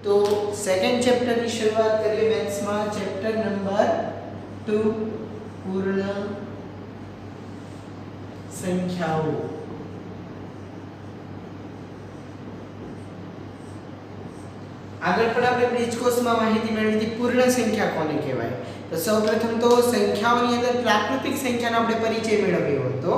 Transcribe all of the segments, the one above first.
તો second chapter ની શરૂઆત કરીએ મેથ્સ માં ચેપ્ટર નંબર 2 પૂર્ણ સંખ્યાઓ। આગળ પણ આપણે બ્રિજ કોર્સમાં માહિતી મેળવી હતી પૂર્ણ સંખ્યા કોને કહેવાય। તો સૌપ્રથમ તો સંખ્યાઓની અંદર પ્રાકૃતિક સંખ્યાનો આપણે પરિચય મેળવ્યો હતો।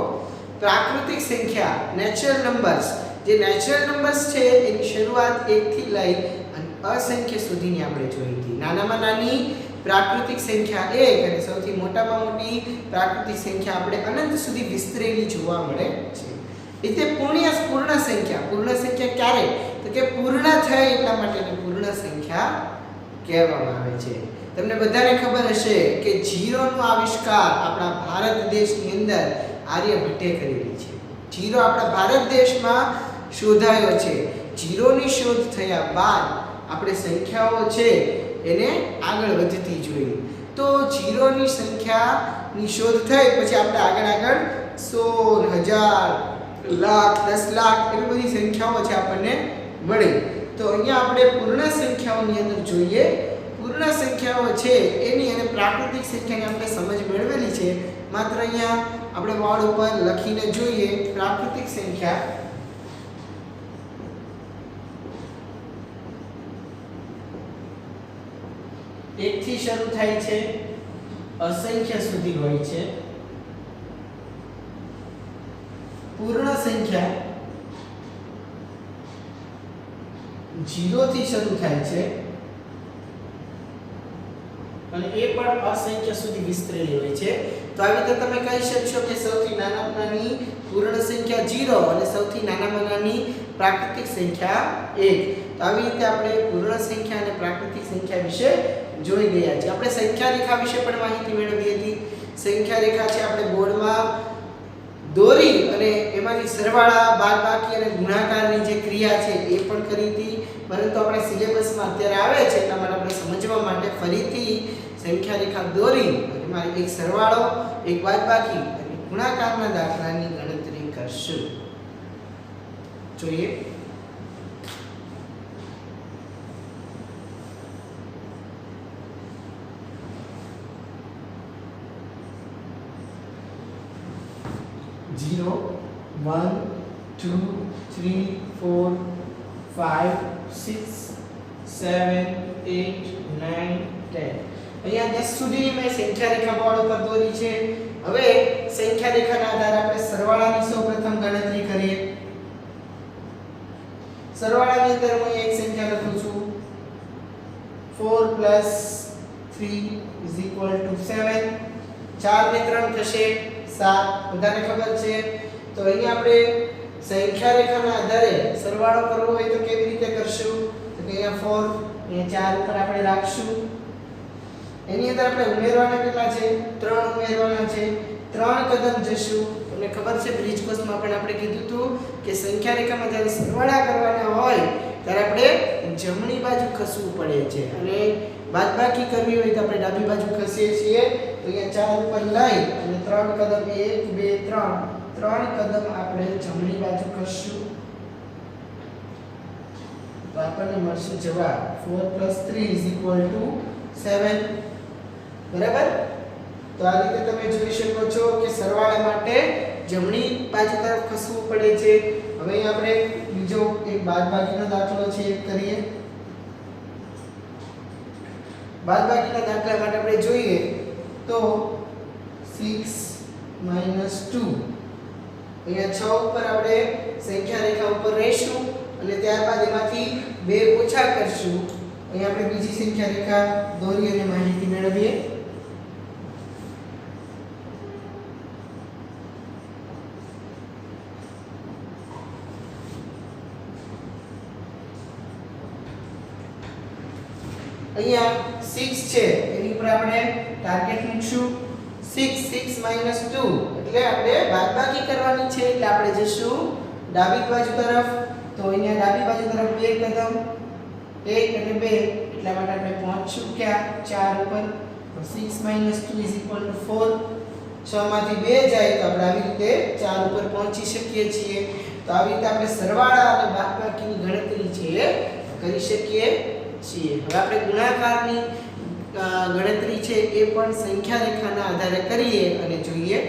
પ્રાકૃતિક સંખ્યા નેચરલ નંબર્સ, જે નેચરલ નંબર્સ છે એની શરૂઆત 1 થી લઈ અને અસંખ્ય સુધીની આપણે જોઈ હતી। નાનામાં નાની પ્રાકૃતિક સંખ્યા 1 અને સૌથી મોટામાં મોટી પ્રાકૃતિક સંખ્યા આપણે અનંત સુધી વિસ્તરેલી જોવા મળે છે। એટલે પૂર્ણ સંખ્યા ક્યારે તો કે પૂર્ણ થાય એટલા માટે પૂર્ણ સંખ્યા કહેવામાં આવે છે। તમને બધાને ખબર હશે કે 0 નો આવિષ્કાર આપણા ભારત દેશની અંદર આર્યભટ્ટે કરેલી છે। 0 આપણા ભારત દેશમાં શોધાયો છે। 0 ની શોધ થયા બાદ આપણે સંખ્યાઓ છે એને આગળ વધતી જોઈ। તો 0 ની સંખ્યાની શોધ થઈ પછી આપણે આગળ 100, 1000, લાખ, 10 લાખ એવી બધી સંખ્યાઓ છે આપણને મળી। તો અહીંયા આપણે પૂર્ણ સંખ્યાઓની અંદર જોઈએ। પૂર્ણ સંખ્યાઓ છે એની અને પ્રાકૃતિક સંખ્યાની આપણે સમજ મેળવેલી છે। માત્ર અહીંયા આપણે બોર્ડ ઉપર લખીને જોઈએ। પ્રાકૃતિક સંખ્યા એક થી શરૂ થાય છે, અસંખ્ય સુધી હોય છે। પૂર્ણ સંખ્યા 0 થી શરૂ થાય છે અને એ પણ અસંખ્ય સુધી વિસ્તરેલી હોય છે। તો આવી રીતે તમે કહી શકશો કે સૌથી નાનામાં નાની પૂર્ણ સંખ્યા 0 અને સૌથી નાનામાં નાની પ્રાકૃતિક સંખ્યા 1। તો આવી રીતે આપણે પૂર્ણ સંખ્યા અને પ્રાકૃતિક સંખ્યા વિશે જોઈ ગયા છે। આપણે સંખ્યા રેખા વિશે પણ માહિતી મેળવી હતી। સંખ્યા રેખા છે આપણે બોર્ડમાં દોરી અને એમાંથી સરવાળા, બાદબાકી અને ગુણાકારની જે ક્રિયા છે એ પણ કરી હતી। પરંતુ આપણે સિલેબસમાં અત્યારે આવે છે એટલા માટે આપણે સમજવા માટે ફરીથી સંખ્યા રેખા દોરી અને એમાં એક સરવાળો, એક બાદબાકી અને ગુણાકારના દાખલાની ગણતરી કરશું। જોઈએ Zero, 1, 2, 3, 4, 5, 6, 7, 8, 9, 10। અહીંયા 10 સુધીની મેં સંખ્યા રેખા બોર્ડ ઉપર દોરી છે। હવે સંખ્યા રેખાના આધારે આપણે સરવાળાની સૌપ્રથમ ગણતરી કરીએ। સરવાળાની અંદર હું એક સંખ્યા લખું છું 4 + 3 = 7। 4 ને 3 થશે 7, બધાને ખબર છે। તો અહીંયા આપણે સંખ્યા રેખાના આધારે સરવાળો કરવો હોય તો કેવી રીતે કરશું? તો કે અહીંયા 4 ને 4 ઉપર આપણે રાખશું। એની અંદર આપણે ઉમેરવાના કેટલા છે? 3 ઉમેરવાના છે। 3 કદમ જશું। તમને ખબર છે બ્રિજ કોર્સમાં પણ આપણે કીધું હતું કે સંખ્યા રેખામાં જ્યારે સરવાળા કરવાના હોય ત્યારે આપણે જમણી બાજુ ખસવું પડે છે અને બાદબાકી કરવી હોય તો આપણે ડાબી બાજુ ખસીએ છીએ। તો અહીંયા 4 ઉપર લઈ અને 3 કદમ 1 2 3 કદમ આપણે જમણી બાજુ ખસશું। તો આપણને મળશે જવાબ 4 + 3 = 7। બરાબર? તો આ રીતે તમે જોઈ શકો છો કે સરવાળા માટે જમણી બાજુ તરફ ખસવું પડે છે। હવે અહીં આપણે બીજો એક બાદબાકીનો દાખલો છે એ કરીએ। બાદબાકીના દાખલા માટે આપણે જોઈએ તો 6 - 2। અહીંયા 6 ઉપર આપણે સંખ્યા રેખા ઉપર રહીશું અને ત્યારબાદ એમાંથી 2 ઓછા કરશું। અહીંયા આપણે બીજી સંખ્યા રેખા દોરી અને માહિતી મેળવીએ। અહીંયા 6 છે એની ઉપર આપણે ટાર્ગેટ મૂકશું। 6 - 2 એટલે આપણે બાદબાકી કરવાની છે એટલે આપણે જશું ડાબી બાજુ તરફ। તો અહીંયા ડાબી બાજુ તરફ 2 કદમ, 1 અને 2 એટલા માટે આપણે પહોંચશું ક્યાં? 4 ઉપર। તો 6 - 2 = 4। 6 માંથી 2 જાય તો આપણે આવી રીતે 4 ઉપર પહોંચી શકીએ છીએ। તો આવી રીતે આપણે સરવાળા અને બાદબાકીની ગણતરી છે કરી શકીએ છીએ। હવે આપણે ગુણાકારની ગણતરી છે એ પણ સંખ્યા રેખાના આધારે કરીએ અને જોઈએ।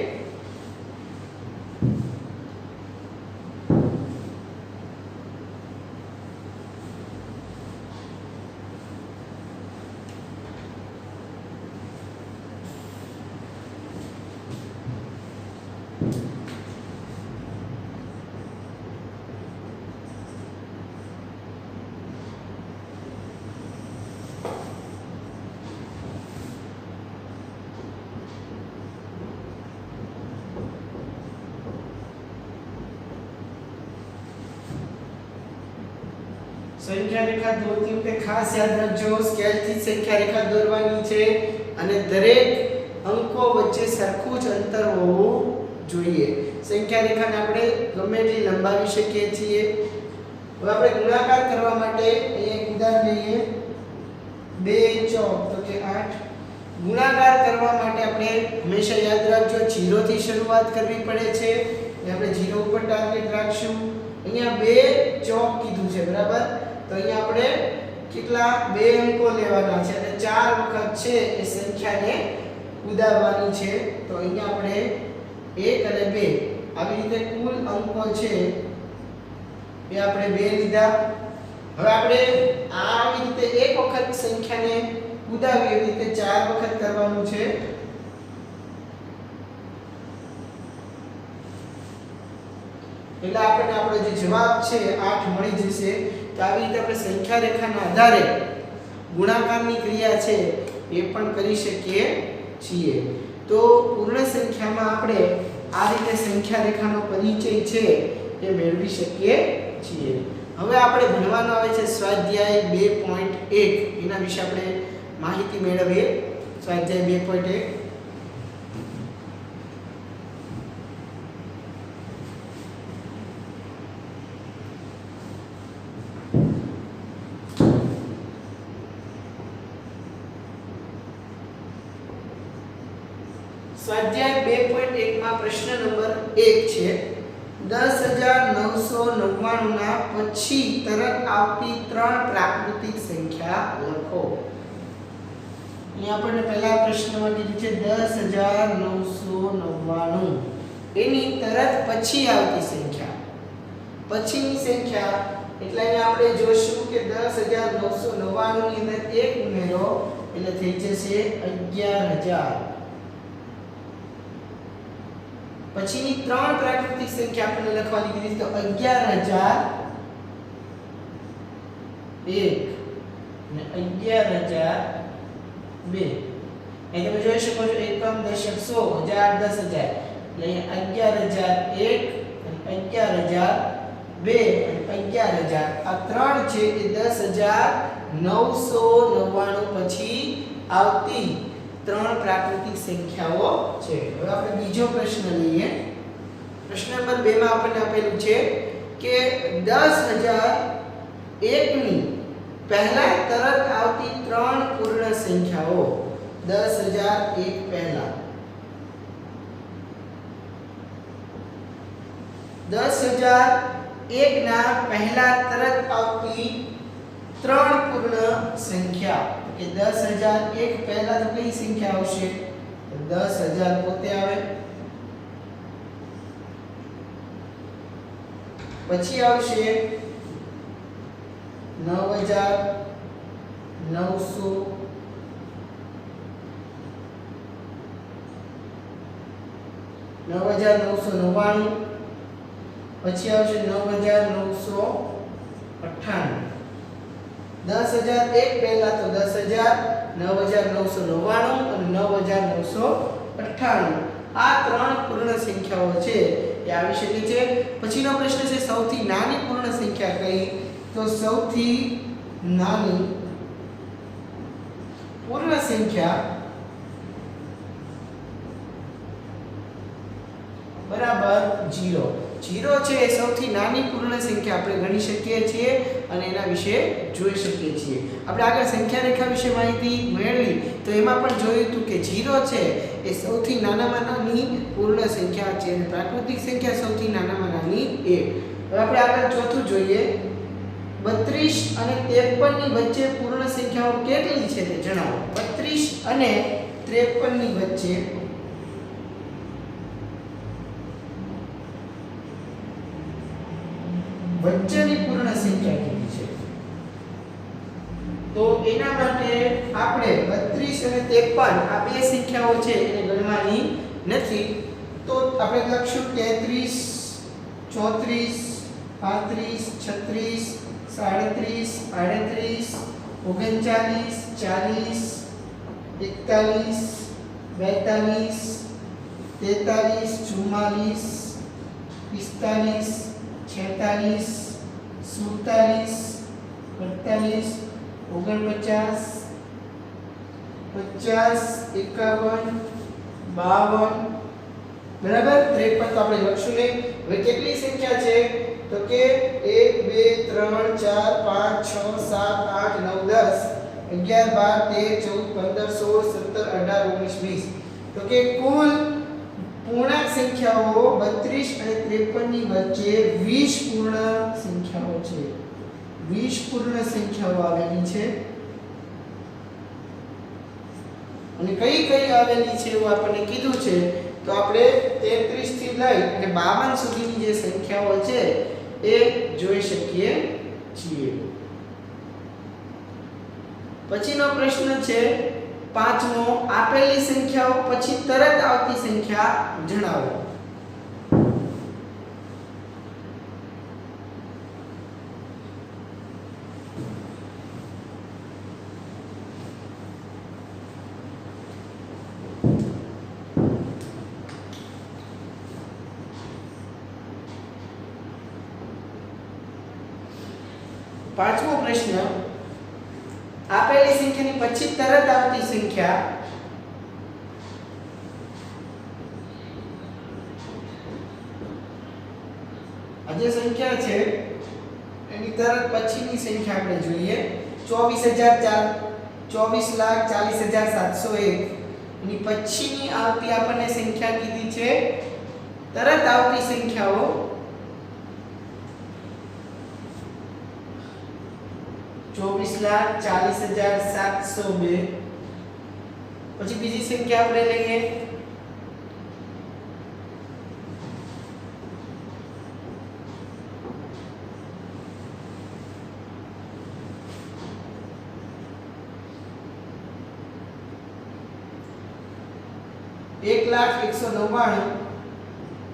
સંખ્યા રેખા દોરતી વખતે ખાસ યાદ રાખજો સ્કેલથી સંખ્યા રેખા દોરવાની છે અને દરેક અંકો વચ્ચે સરખું જ અંતર હોવું જોઈએ। સંખ્યા રેખાને આપણે ગમે એટલી લંબાવી શકીએ છીએ। હવે આપણે ગુણાકાર કરવા માટે અહીંયા એક ઉદાહરણ લઈએ। 2 ચોક તો કે 8। ગુણાકાર કરવા માટે આપણે હંમેશા યાદ રાખજો 0 થી શરૂઆત કરવી પડે છે। આપણે 0 ઉપર ટાર્ગેટ રાખશું। અહીંયા 2 ચોક કીધું છે બરાબર। તો અહીંયા આપણે કેટલા 2 અંકો લેવાના છે અને 4 વખત છે એ સંખ્યાને ઉડાવવાની છે। તો અહીંયા આપણે 1 અને 2 આવી રીતે કુલ અંકો છે એ આપણે 2 લીધા। હવે આપણે આવી રીતે એક વખત સંખ્યાને ઉડાવી એવી રીતે 4 વખત કરવાનું છે। એટલે આપણને આપણો જે જવાબ છે 8 મળી જશે। તો આવી રીતે આપણે સંખ્યા રેખાના આધારે ગુણાકારની ક્રિયા છે એ પણ કરી શકીએ છીએ। તો પૂર્ણ સંખ્યામાં આપણે આ રીતે સંખ્યા રેખાનો પરિચય છે એ મેળવી શકીએ છીએ। હવે આપણે ભણવાનું આવે છે સ્વાધ્યાય 2.1 એના વિશે આપણે માહિતી મેળવીએ। સ્વાધ્યાય 2.1 સ્વાધ્યાય 2.1 માં પ્રશ્ન નંબર 1 છે 10999 ના પછી તરત આવતી 3 પ્રાકૃતિક સંખ્યા લખો। અહીંયા આપણને પહેલા પ્રશ્નમાં કીધું છે 10999 એની તરત પછી આવતી સંખ્યા। પછીની સંખ્યા એટલે અહીંયા આપણે જોશું કે 10999 ની અંદર 1 ઉમેરો એટલે થઈ જશે 11000। પછીની 3 પ્રાકૃતિક સંખ્યા આપણને લખવાની કીધી તો 11001 અને 11002। અહીં તમે જોઈ શકો છો એકમ દશક 100 હજાર 10000 એટલે અહીંયા 11001 અને 11002 અને 11000 આ 3 છે એ 10999 પછી આવતી 3 પ્રાકૃતિક સંખ્યાઓ છે। હવે આપણે બીજો પ્રશ્ન લઈએ। પ્રશ્ન નંબર 2 માં આપણને આપેલું છે કે 10001 ની પહેલા તરત આવતી 3 પૂર્ણ સંખ્યાઓ। 10001 પહેલા 10001 ના પહેલા તરત આવતી 3 પૂર્ણ સંખ્યા કે 10001 પહેલા તો કઈ સંખ્યા આવશે 10000 પોતે આવે। પછી આવશે 9999 પછી આવશે 9998। 10001 પહેલા તો 10000 9999 અને 9998 આ 3 પૂર્ણ સંખ્યાઓ છે એ આવી શકે છે। પછીનો પ્રશ્ન છે સૌથી નાની પૂર્ણ સંખ્યા કઈ તો સૌથી નાની પૂર્ણ સંખ્યા બરાબર 0 છે એ સૌથી નાની પૂર્ણ સંખ્યા આપણે ગણી શકીએ છીએ અને એના વિશે જોઈ શકીએ છીએ। આપણે આગળ સંખ્યા રેખા વિશે માહિતી મેળવી તો એમાં પણ જોયું હતું કે 0 છે એ સૌથી નાનામાં નાની પૂર્ણ સંખ્યા છે અને પ્રાકૃતિક સંખ્યા સૌથી નાનામાં નાની 1। હવે આપણે આગળ ચોથું જોઈએ। 32 અને 53 ની વચ્ચે પૂર્ણ સંખ્યાઓ કેટલી છે તે જણાવો. 32 અને 53 ની વચ્ચે વચ્ચેની પૂર્ણ સંખ્યા કેટલી છે? તો એના માટે આપણે 32 અને 53 આ બે સંખ્યાઓ છે એને ગણવાની નથી. તો આપણે લખશું 33 34 35 36 37 38 39 40 41 42 43 44 45 46 47 48 49 50 51 52 બરાબર. 53 તો આપણે લખશું નહીં. હવે કેટલી સંખ્યા છે? તો કે 1 2 3 4 5 6 7 8 9 10 11 12 13 14 15 16 17 18 19 20. તો કે કુલ પૂર્ણાંક સંખ્યાઓ 32 અને 53 ની વચ્ચે 20 પૂર્ણ સંખ્યાઓ છે. 20 પૂર્ણ સંખ્યાઓ આવેલી છે. અને કઈ કઈ આવેલી છે એવું આપણને કીધું છે. તો આપણે 33 થી લઈ અને 52 સુધીની જે સંખ્યાઓ છે એ જોઈ શકીએ છીએ. પછીનો પ્રશ્ન છે પાંચમો, આપેલી સંખ્યાઓ પછી તરત આવતી સંખ્યા જણાવો. પાંચમો પ્રશ્ન, આપેલી સંખ્યાની પછી તરત આવતી સંખ્યા આ જે સંખ્યા છે એની તરત પછીની સંખ્યા આપણે જોઈએ. 24,40,0701 એની પછીની આવતી આપણને સંખ્યા કીધી છે. તરત આવતી સંખ્યાઓ 24,40,0702. પછી બીજી સંખ્યા આપણે લઈએ 1,01,99.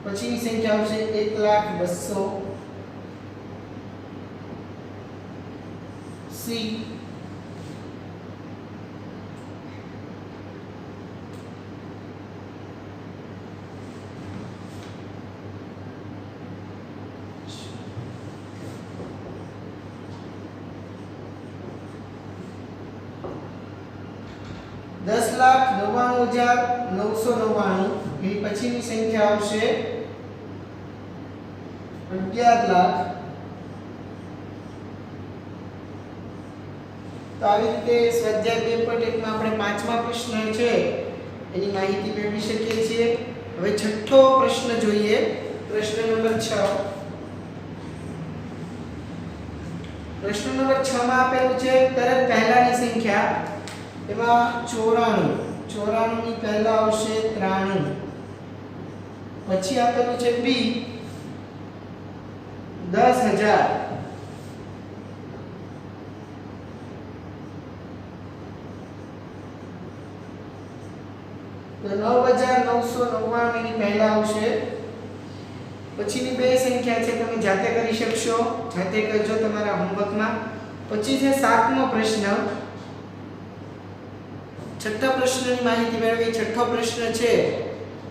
પછીની સંખ્યા આવશે 1,02,000. સી ,99,999 એની પછીની સંખ્યા આવશે 11,00,000. તો આવી રીતે સ્વાધ્યાય 2.1 માં આપણે પાંચમા પ્રશ્ન છે એની માહિતી મેળવી શકીએ છીએ. હવે છઠ્ઠો પ્રશ્ન જોઈએ. પ્રશ્ન નંબર 6. પ્રશ્ન નંબર 6 માં આપેલું છે તરત પહેલાની સંખ્યા. એમાં 94 ની પહેલા આવશે 93. પછી આપેલું છે બી 10,000. તો 9,999 ની પહેલા આવશે. પછીની બે સંખ્યા છે તમે જાતે કરી શકશો, જાતે કરજો તમારા હોમવર્કમાં. પછી છે સાતમો પ્રશ્ન. છઠ્ઠા પ્રશ્નની માહિતી મેળવી. છઠ્ઠો પ્રશ્ન છે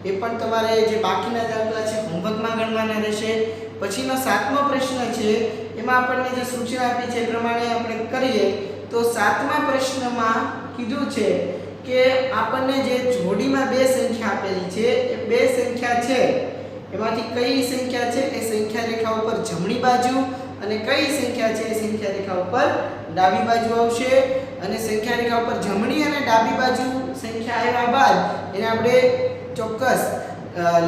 એ પણ તમારે જે બાકીના દાખલા છે હોમવર્કમાં ગણવાના રહેશે. પછીનો સાતમો પ્રશ્ન છે એમાં આપણને જે સૂચના આપી છે એ પ્રમાણે આપણે કરીએ તો સાતમા પ્રશ્નમાં કીધું છે કે આપણને જે જોડીમાં બે સંખ્યા આપેલી છે એ બે સંખ્યા છે એમાંથી કઈ સંખ્યા છે એ સંખ્યા રેખા ઉપર જમણી બાજુ અને કઈ સંખ્યા છે એ સંખ્યા રેખા ઉપર ડાબી બાજુ આવશે. અને સંખ્યા રેખા ઉપર જમણી અને ડાબી બાજુ સંખ્યા આવ્યા બાદ એને આપણે ચોક્કસ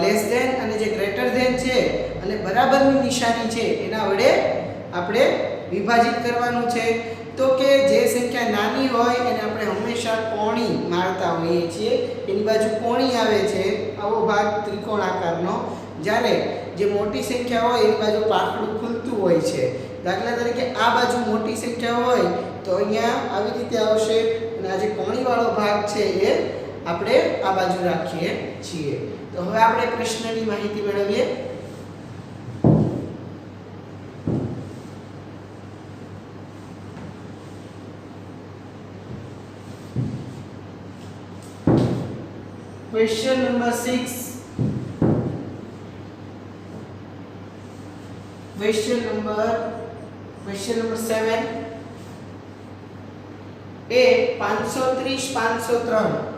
લેસ ધેન અને જે ગ્રેટર ધેન છે અને બરાબરની નિશાની છે એના વડે આપણે વિભાજિત કરવાનું છે તો કે જે સંખ્યા નાની હોય એને આપણે હંમેશા કોણી મારતા હોઈએ છીએ એની બાજુ કોણી આવે છે આવો ભાગ ત્રિકોણ આકારનો જ્યારે જે મોટી સંખ્યા હોય એની બાજુ પાકડું ખુલતું હોય છે દાખલા તરીકે આ બાજુ મોટી સંખ્યા હોય તો અહીંયા આવી રીતે આવશે અને આ જે કોણીવાળો ભાગ છે એ આપણે આ બાજુ રાખીએ છીએ તો હવે આપણે પ્રશ્નની માહિતી મેળવીએ Question number 6. Question number 7. A 530 503.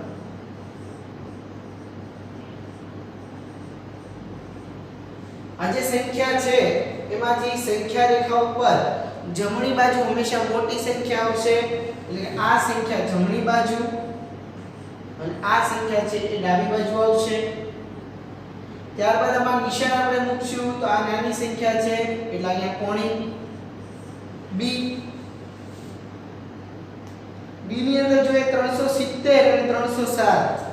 આ જે સંખ્યા છે એમાંથી સંખ્યા રેખા ઉપર જમણી બાજુ હંમેશા મોટી સંખ્યા આવશે એટલે કે આ સંખ્યા જમણી બાજુ અને આ સંખ્યા છે એ ડાબી બાજુ આવશે ત્યારબાદ આમાં નિશાન આપણે મૂકશું તો આ નાની સંખ્યા છે એટલે અહીંયા કોણી b ની અંદર જોઈએ 370 અને 307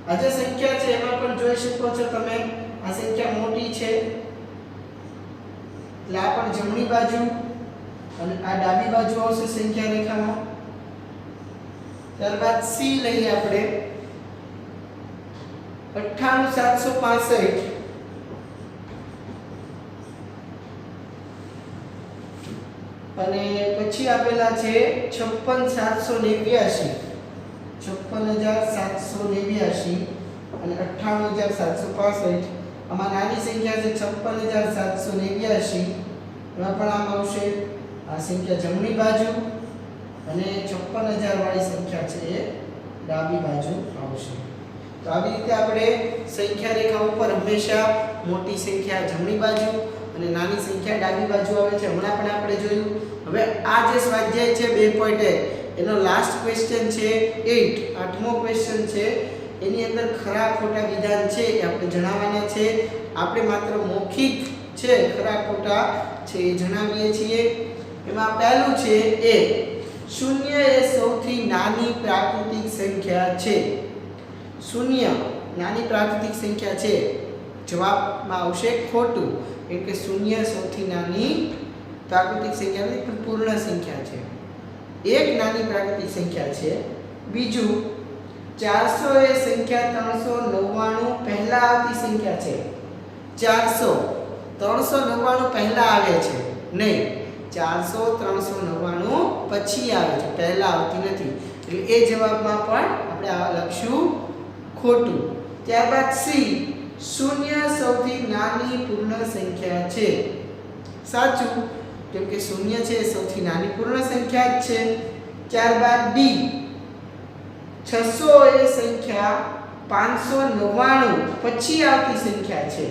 આ જે સંખ્યા છે એમાં પણ જોઈ શકો છો તમે આ સંખ્યા મોટી છે એટલે આ પણ જમણી બાજુ અને આ ડાબી બાજુ આવશે સંખ્યા રેખામાં ત્યારબાદ c લઈએ આપણે 98765 અને પછી આપેલા છે 56789 56789 અને 98765 આમાં નાની સંખ્યા છે 56789 એમાં પણ આમ આવશે આ સંખ્યા જમણી બાજુ અને 56000 વાળી સંખ્યા છે એ ડાબી બાજુ આવશે તો આવી રીતે આપણે સંખ્યા રેખા ઉપર હંમેશા મોટી સંખ્યા જમણી બાજુ અને નાની સંખ્યા ડાબી બાજુ આવે છે હમણાં પણ આપણે જોયું હવે આ જે સ્વાધ્યાય છે 2.1 એનો લાસ્ટ ક્વેશ્ચન છે 8 આઠમો ક્વેશ્ચન છે એની અંદર ખરા ખોટા વિધાન છે એ આપણે જણાવવાના છે આપણે માત્ર મૌખિક છે ખરા ખોટા છે એ જણાવીએ છીએ એમાં પહેલું છે એ શૂન્ય એ સૌથી નાની પ્રાકૃતિક સંખ્યા છે શૂન્ય નાની પ્રાકૃતિક સંખ્યા છે જવાબમાં આવશે ખોટું એટલે શૂન્ય સૌથી નાની પ્રાકૃતિક સંખ્યા નથી પણ પૂર્ણ સંખ્યા છે એક નાની પ્રાકૃતિક સંખ્યા છે બીજું 400 એ સંખ્યા 399 પહેલા આવતી સંખ્યા છે 400 399 પહેલા આવે છે નહીં 400 399 પછી આવે છે પહેલા આવતી નથી એટલે એ જવાબમાં પણ આપણે આ લખશું ખોટું ત્યારબાદ સી શૂન્ય સૌથી નાની પૂર્ણ સંખ્યા છે સાચું કેમ કે શૂન્ય છે એ સૌથી નાની પૂર્ણ સંખ્યા જ છે ત્યારબાદ ડી 600 એ સંખ્યા 599 પછી આવતી સંખ્યા છે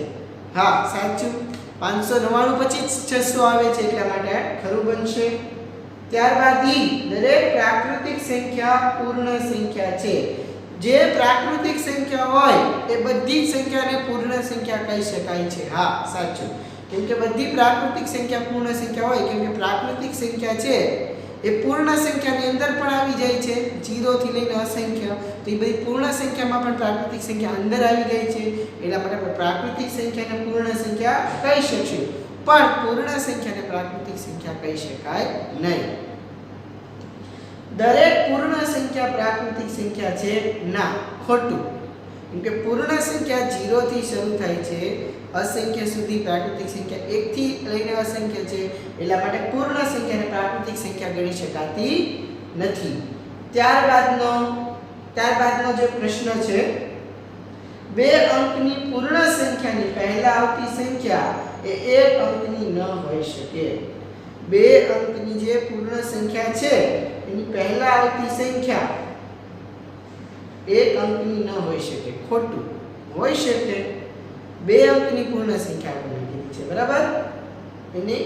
હા સાચું 599 પછી 600 આવે છે એટલા માટે ખરું બનશે ત્યારબાદ ઈ દરેક પ્રાકૃતિક સંખ્યા પૂર્ણ સંખ્યા છે જે પ્રાકૃતિક સંખ્યા હોય એ બધી જ સંખ્યાને પૂર્ણ સંખ્યા કહી શકાય છે હા સાચું કેમ કે બધી પ્રાકૃતિક સંખ્યા પૂર્ણ સંખ્યા હોય કેમ કે પ્રાકૃતિક સંખ્યા છે એ પૂર્ણ સંખ્યાની અંદર પણ આવી જાય છે 0 થી લઈને અસંખ્ય તો એ બધી પૂર્ણ સંખ્યામાં પણ પ્રાકૃતિક સંખ્યા અંદર આવી ગઈ છે એટલા માટે આપણે પ્રાકૃતિક સંખ્યાને પૂર્ણ સંખ્યા કહી શકીશું પણ પૂર્ણ સંખ્યાને પ્રાકૃતિક સંખ્યા કહી શકાય નહીં દરેક પૂર્ણ સંખ્યા પ્રાકૃતિક સંખ્યા છે ના ખોટું કેમ કે પૂર્ણ સંખ્યા 0 થી શરૂ થાય છે અસંખ્ય સુધી પ્રાકૃતિક સંખ્યા 1 થી લઈને અસંખ્ય છે એટલા માટે પૂર્ણ સંખ્યાને પ્રાકૃતિક સંખ્યા ગણી શકાતી નથી ત્યારબાદનો જે પ્રશ્ન છે બે અંકની પૂર્ણ સંખ્યાની પહેલા આવતી સંખ્યા એ એક અંકની ન હોઈ શકે બે અંકની જે પૂર્ણ સંખ્યા છે એની પહેલા આવતી સંખ્યા એક અંકની ન હોઈ શકે ખોટું હોઈ શકે બે અંકની પૂર્ણ સંખ્યા આપણે કીધી છે બરાબર એની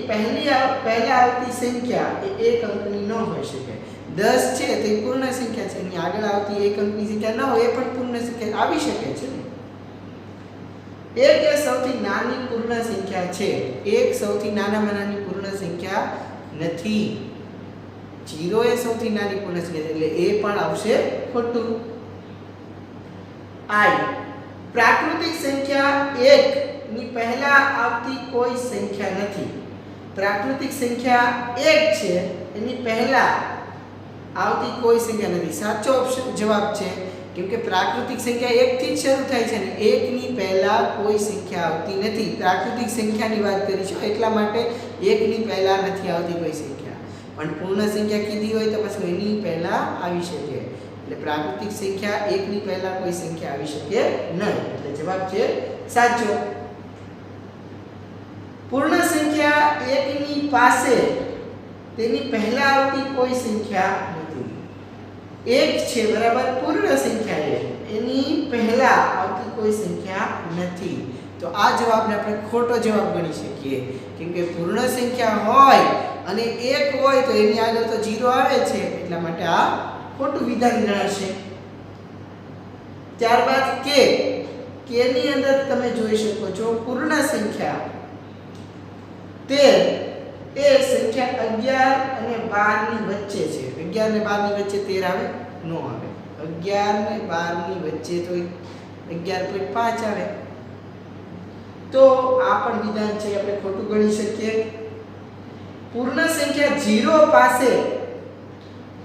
પહેલા આવતી સંખ્યા એ એક અંકની ન હોઈ શકે 10 છે તે પૂર્ણ સંખ્યા છે એની આગળ આવતી એક અંકની સંખ્યા ન હોય એ પણ પૂર્ણ સંખ્યા આવી શકે છે એક એ સૌથી નાની પૂર્ણ સંખ્યા છે. એક સૌથી નાનામાં નાની પૂર્ણ સંખ્યા નથી. 0 એ સૌથી નાની પૂર્ણ સંખ્યા છે એટલે એ પણ આવશે ખોટું. I પ્રાકૃતિક સંખ્યા 1 ની પહેલા આવતી કોઈ સંખ્યા નથી. પ્રાકૃતિક સંખ્યા 1 છે એની પહેલા આવતી કોઈ સંખ્યા નથી. સાચો ઓપ્શન જવાબ છે કેમ કે પ્રાકૃતિક સંખ્યા 1 થી જ શરૂ થાય છે ને 1 ની પહેલા કોઈ સંખ્યા આવતી નથી. પ્રાકૃતિક સંખ્યાની વાત કરીશું એટલા માટે 1 ની પહેલા નથી આવતી કોઈ સંખ્યા. પણ પૂર્ણ સંખ્યા કીધી હોય તો પછી એની પહેલા આવી શકે. એટલે પ્રાકૃતિક સંખ્યા 1 ની પહેલા કોઈ સંખ્યા આવી શકે નહીં. એટલે જવાબ છે સાચો. પૂર્ણ સંખ્યા 1 ની પાસે તેની પહેલા આવતી કોઈ સંખ્યા નથી. 1 છે બરાબર પૂર્ણ સંખ્યા એની પહેલા આવતી કોઈ સંખ્યા નથી. તો આ જવાબને આપણે ખોટો જવાબ ગણી શકીએ કેમ કે પૂર્ણ સંખ્યા હોય અને 1 હોય તો એની આગળ તો 0 આવે છે એટલા માટે આ ખોટું વિધાન ગણાશે. ત્યારબાદ કે ની અંદર તમે જોઈ શકો છો પૂર્ણ સંખ્યા 13 એ સંખ્યા 11 અને 12 ની વચ્ચે છે. 11 અને 12 ની વચ્ચે 13 આવે નો આવે. 11 અને 12 ની વચ્ચે તો 11.5 આવે. તો આ પણ વિધાન છે આપણે ખોટું ગણી શકીએ. પૂર્ણ સંખ્યા 0 પાસે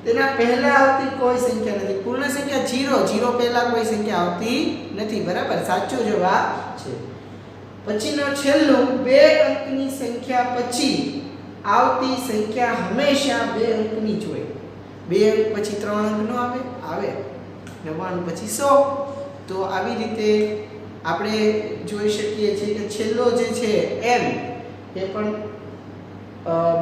તેના પહેલા આવતી કોઈ સંખ્યા નથી. પૂર્ણ સંખ્યા 0 પહેલા કોઈ સંખ્યા આવતી નથી. બરાબર સાચો જવાબ છે. પછીનો છેલ્લું 2 અંકની સંખ્યા પછી આવતી સંખ્યા હંમેશા 2 અંકની જ હોય. 2 અંક પછી 3 અંક નો આવે? આવે. 99 પછી 100. તો આવી રીતે આપણે જોઈ શકીએ છીએ કે છેલ્લો જે છે m એ પણ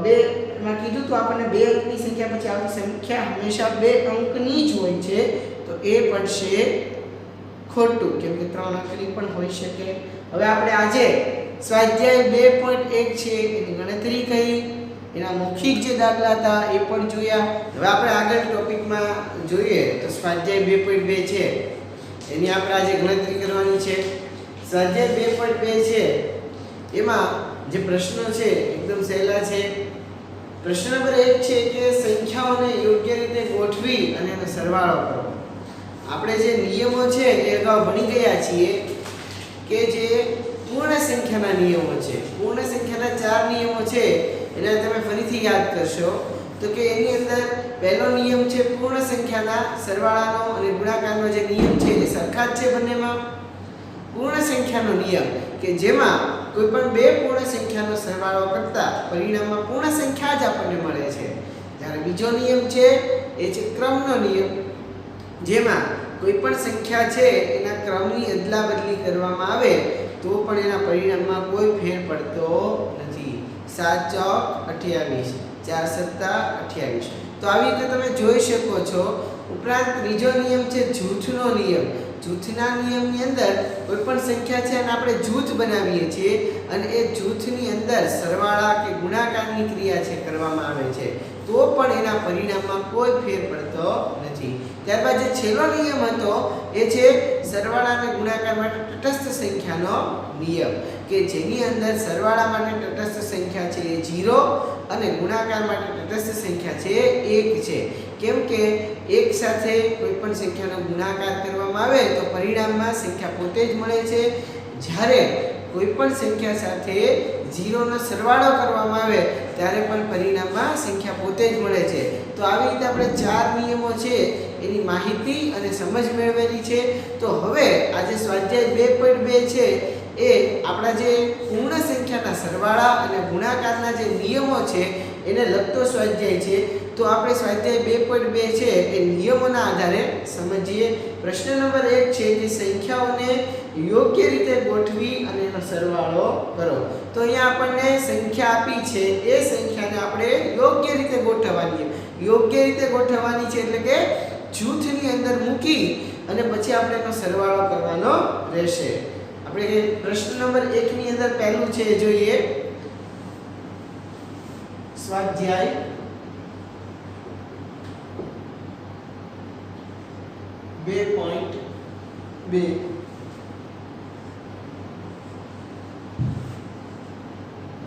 2 માં કીધું તો આપણને 2 અંકની સંખ્યા પછી આવતી સંખ્યા હંમેશા 2 અંકની જ હોય છે. તો એ પડશે ખોટું કેમ કે 3 અંકની પણ હોઈ શકે. હવે આપણે આજે સ્વાધ્યાય 2.1 છે એની ગણતરી કરી, એના મૌખિક જે દાખલા હતા એ પણ જોયા. હવે આપણે આગળ ટોપિકમાં જોઈએ તો સ્વાધ્યાય 2.2 છે એની આપણે આજે ગણતરી કરવાની છે. સ્વાધ્યાય 2.2 છે એમાં જે પ્રશ્નો છે એકદમ સહેલા છે. પ્રશ્ન નંબર 1 છે કે સંખ્યાઓને યોગ્ય રીતે ગોઠવી અને એનો સરવાળો કરો. આપણે જે નિયમો છે એ અગાઉ ભણી ગયા છીએ કે જે પૂર્ણ સંખ્યાના નિયમો છે. પૂર્ણ સંખ્યાના 4 નિયમો છે એને તમે ફરીથી યાદ કરશો તો કે એની અંદર પહેલો નિયમ છે પૂર્ણ સંખ્યાના સરવાળાનો અને ગુણાકારનો જે નિયમ છે એ સરખા જ છે બંનેમાં. પૂર્ણ સંખ્યાનો નિયમ કે જેમાં કોઈ પણ બે પૂર્ણ સંખ્યાનો સરવાળો કરતા પરિણામમાં પૂર્ણ સંખ્યા જ આપણને મળે છે. જ્યારે બીજો નિયમ છે એ છે ક્રમનો નિયમ, જેમાં કોઈ પણ સંખ્યા છે એના ક્રમની અદલાબદલી કરવામાં આવે તો પણ એના પરિણામમાં કોઈ ફેર પડતો નથી. 7 ચોક 28, 4 સત્તા 28. તો આવી રીતે તમે જોઈ શકો છો. ઉપરાંત ત્રીજો નિયમ છે જૂથનો નિયમ. જૂથના નિયમની અંદર કોઈ પણ સંખ્યા છે અને આપણે જૂથ બનાવીએ છીએ અને એ જૂથની અંદર સરવાળા કે ગુણાકારની ક્રિયા છે કરવામાં આવે છે તો પણ એના પરિણામમાં કોઈ ફેર પડતો નથી. ત્યારબાદ જે છેલ્લો નિયમ હતો એ છે સરવાળા અને ગુણાકાર માટે તટસ્થ સંખ્યાનો નિયમ કે જેની અંદર સરવાળા માટે તટસ્થ સંખ્યા છે એ 0 અને ગુણાકાર માટે તટસ્થ સંખ્યા છે 1 છે. કેમ કે એક સાથે કોઈ પણ સંખ્યાનો ગુણાકાર કરવામાં આવે તો પરિણામમાં સંખ્યા પોતે જ મળે છે. જ્યારે કોઈ પણ સંખ્યા સાથે 0 નો સરવાળો કરવામાં આવે ત્યારે પણ પરિણામમાં સંખ્યા પોતે જ મળે છે. તો આવી રીતે આપણે 4 નિયમો છે એની માહિતી અને સમજ મેળવેલી છે. તો હવે આજે સ્વાધ્યાય 2.2 છે એ આપણા જે પૂર્ણ સંખ્યાના સરવાળા અને ગુણાકારના જે નિયમો છે એને લગતો સ્વાધ્યાય છે. તો આપણે સ્વાધ્યાય 2.2 છે એ નિયમોના આધારે સમજીએ. પ્રશ્ન નંબર 1 છે કે સંખ્યાઓને યોગ્ય રીતે ગોઠવી અને એનો સરવાળો કરો. તો અહીંયા આપણને સંખ્યા આપી છે એ સંખ્યાને આપણે યોગ્ય રીતે ગોઠવવાની. યોગ્ય રીતે ગોઠવવાની છે એટલે કે જૂથની અંદર મૂકી અને પછી આપણે એનો સરવાળો કરવાનો રહેશે. આપણે પ્રશ્ન નંબર 1 ની અંદર પહેલું છે જોઈએ સ્વાધ્યાય 2.2.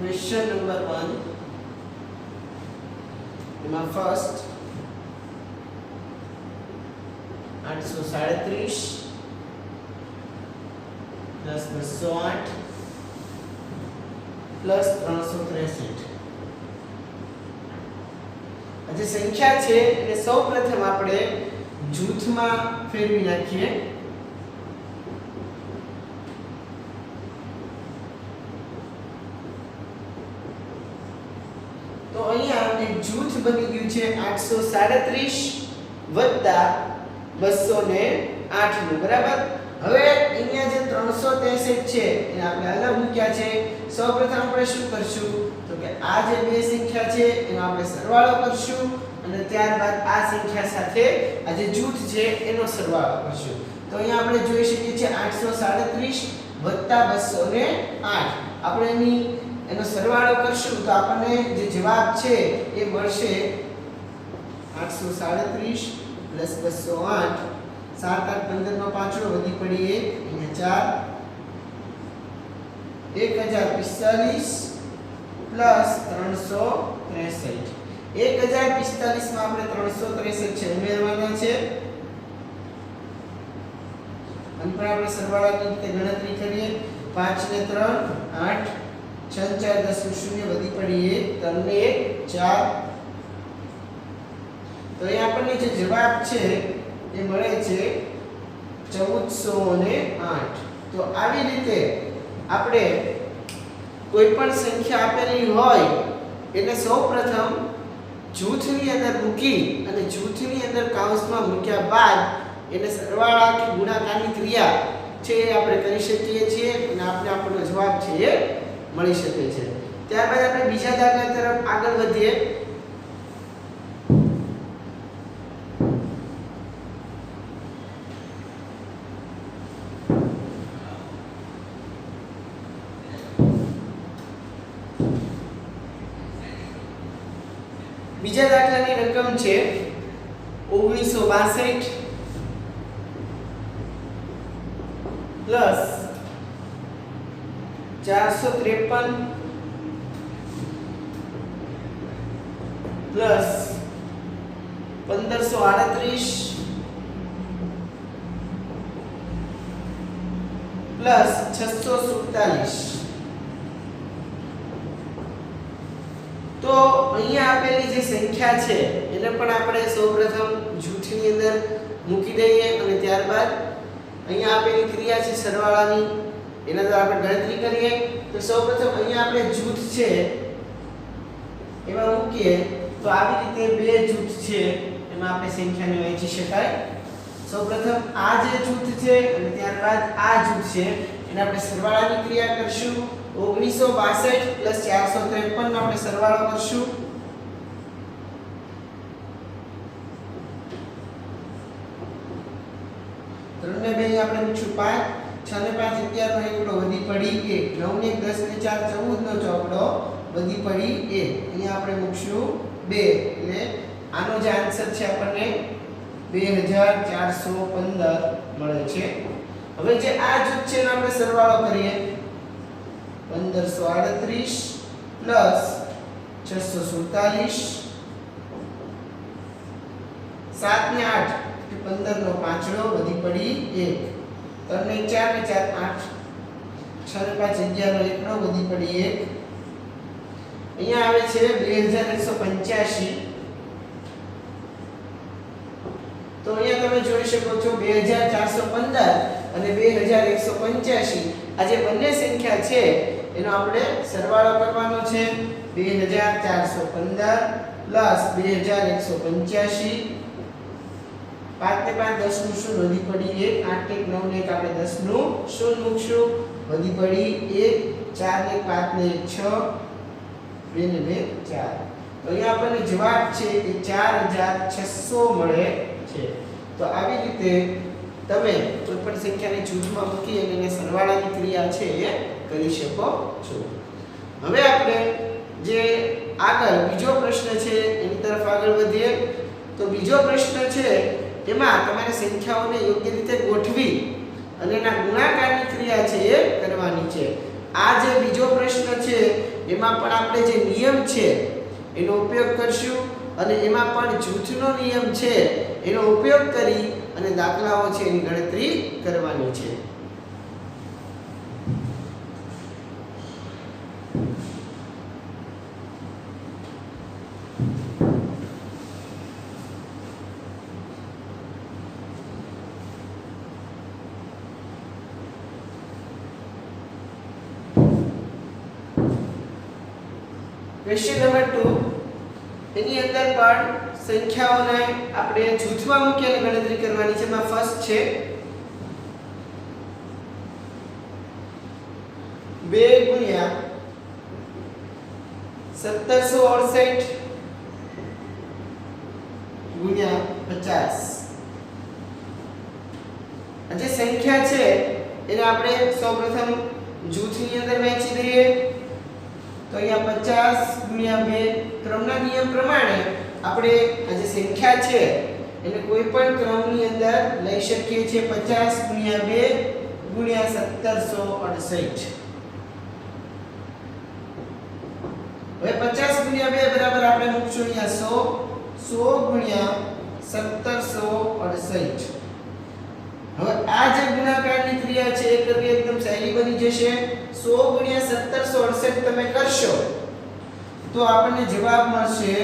ક્વેશ્ચન નંબર 1 એમાં ફર્સ્ટ 837 પ્લસ 208 પ્લસ 363 આ જે સંખ્યા છે એને સૌપ્રથમ આપણે જૂથમાં ફેરવી નાખીએ. તો અહીંયા એક જૂથ બની ગયું છે 837 વત્તા 208 નું, બરાબર. હવે અહીંયા જે 363 છે એને આપણે અલગ મૂક્યા છે. સૌપ્રથમ આપણે શું કરશું તો કે આ જે બે સંખ્યા છે એનો આપણે સરવાળો કરશું અને ત્યારબાદ આ સંખ્યા સાથે આ જે જૂથ છે એનો સરવાળો કરશું. તો અહીંયા આપણે જોઈ શકીએ છીએ 837 વત્તા 208. આપણે એનો સરવાળો કરશું તો આપણને જે જવાબ છે એ મળશે 837 પ્લસ 208 7 8 15 નો પાંચડો વધી પડી 1 અહીંયા 1045 પ્લસ 363. 1045 માં આપણે 363 છે ઉમેરવાના છે અને પણ આપણે સરવાળાની રીતે ગણતરી કરીએ. 5 ને 3 8 6 4 10 0 વધી પડી 1 3 ને 1 4. તો અહીં આપણને જે જવાબ છે એ મળે છે 1408. તો આવી રીતે આપણે કોઈ પણ સંખ્યા આપેલી હોય એને સૌપ્રથમ જૂથની અંદર મૂકી અને જૂથની અંદર કૌંસમાં મૂક્યા બાદ એને સરવાળા કે ગુણાકારની ક્રિયા છે એ આપણે કરી શકીએ છીએ અને આપણો જવાબ છે એ મળી શકે છે. ત્યારબાદ આપણે બીજા દાખલા તરફ આગળ વધીએ. બીજા દાખલાની રકમ છે 1962 પ્લસ 453 પ્લસ 1538 પ્લસ 647. તો અહીંયા આપેલી જે સંખ્યા છે એને પણ આપણે સૌપ્રથમ જૂથની અંદર મૂકી દઈએ અને ત્યારબાદ અહીંયા આપેલી ક્રિયા છે સરવાળાની એના દ્વારા આપણે ગણતરી કરીએ. તો સૌપ્રથમ અહીંયા આપણે જૂથ છે એમાં મૂકીએ તો આવી રીતે બે જૂથ છે એમાં આપણે સંખ્યાને વહેંચી શકાય. સૌપ્રથમ આ જે જૂથ છે અને ત્યારબાદ આ જૂથ છે એને આપણે સરવાળાની ક્રિયા કરશું. 1962 પ્લસ 453 નો આપણે સરવાળો કરશું. ત્રણ ને બે આપણે મૂકશું 5 6 ને 5 11 નો એકડો વધી પડી 1 9 ને 10 ને 4 14 નો ચોકડો વધી પડી 1 અહીંયા આપણે મૂકશું 2 એટલે આનો જે આન્સર છે આપણને 2415 મળે છે. હવે જે આ જૂથ છે એનો આપણે સરવાળો કરીએ. 1538 પ્લસ 647 7 ને 8 15 નો પાંચડો વધી પડી 1 3 ને 4 ને 4 8 6 ને 5 11 નો એકડો વધી પડી 1 અહીંયા આવે છે 2185. તો અહીંયા તમે જોઈ શકો છો 2415 અને 2185 આ જે બંને સંખ્યા છે એનો આપણે સરવાળો કરવાનો છે. 2415 પ્લસ 2185 5 ને 5 10 નું શૂન્ય વધી પડી 1 8 ને 9 ને 1 આપણે 10 નું શૂન્ય મૂકશું વધી પડી 1 4 ને 5 ને 6 2 ને 2 4. તો અહીંયા આપણને જવાબ છે એ 4600 મળે છે. તો આવી રીતે તમે કોઈ પણ સંખ્યાને જૂથમાં મૂકી અને એને સરવાળાની ક્રિયા છે એ કરી શકો છો. હવે આપણે જે આગળ બીજો પ્રશ્ન છે એની તરફ આગળ વધીએ. તો બીજો પ્રશ્ન છે એમાં તમારે સંખ્યાઓને યોગ્ય રીતે ગોઠવી અને એના ગુણાકારની ક્રિયા છે એ કરવાની છે. આ જે બીજો પ્રશ્ન છે એમાં પણ આપણે જે નિયમ છે એનો ઉપયોગ કરશું અને એમાં પણ જૂથનો નિયમ છે એનો ઉપયોગ કરી અને દાખલાઓ છે એની ગણતરી કરવાની છે. ક્વેશ્ચન નંબર 2 એની અંદર પણ સંખ્યાઓને આપણે જૂથમાં મૂકીને ગણતરી કરવાની છે. એમાં ફર્સ્ટ છે 2 ગુણ્યા 1768 ગુણ્યા 50. આ જે સંખ્યા છે એને આપણે સૌપ્રથમ જૂથની અંદર વહેંચી દઈએ. તો અહીંયા 50 ગુણ્યા 2 ક્રમના નિયમ પ્રમાણે આપણે આ જે સંખ્યા છે એને કોઈ પણ ક્રમની અંદર લઈ શકીએ છીએ. 50 ગુણ્યા 2 ગુણ્યા 1768. હવે 50 ગુણ્યા 2 બરાબર આપણે મૂકશું અહીંયા 100 ગુણ્યા 1768. હવે આ જે ગુણાકારની ક્રિયા છે એ કરવી એકદમ સહેલી બની જશે. 100 ગુણ્યા 1768 તમે કરશો તો આપણને જવાબ મળશે,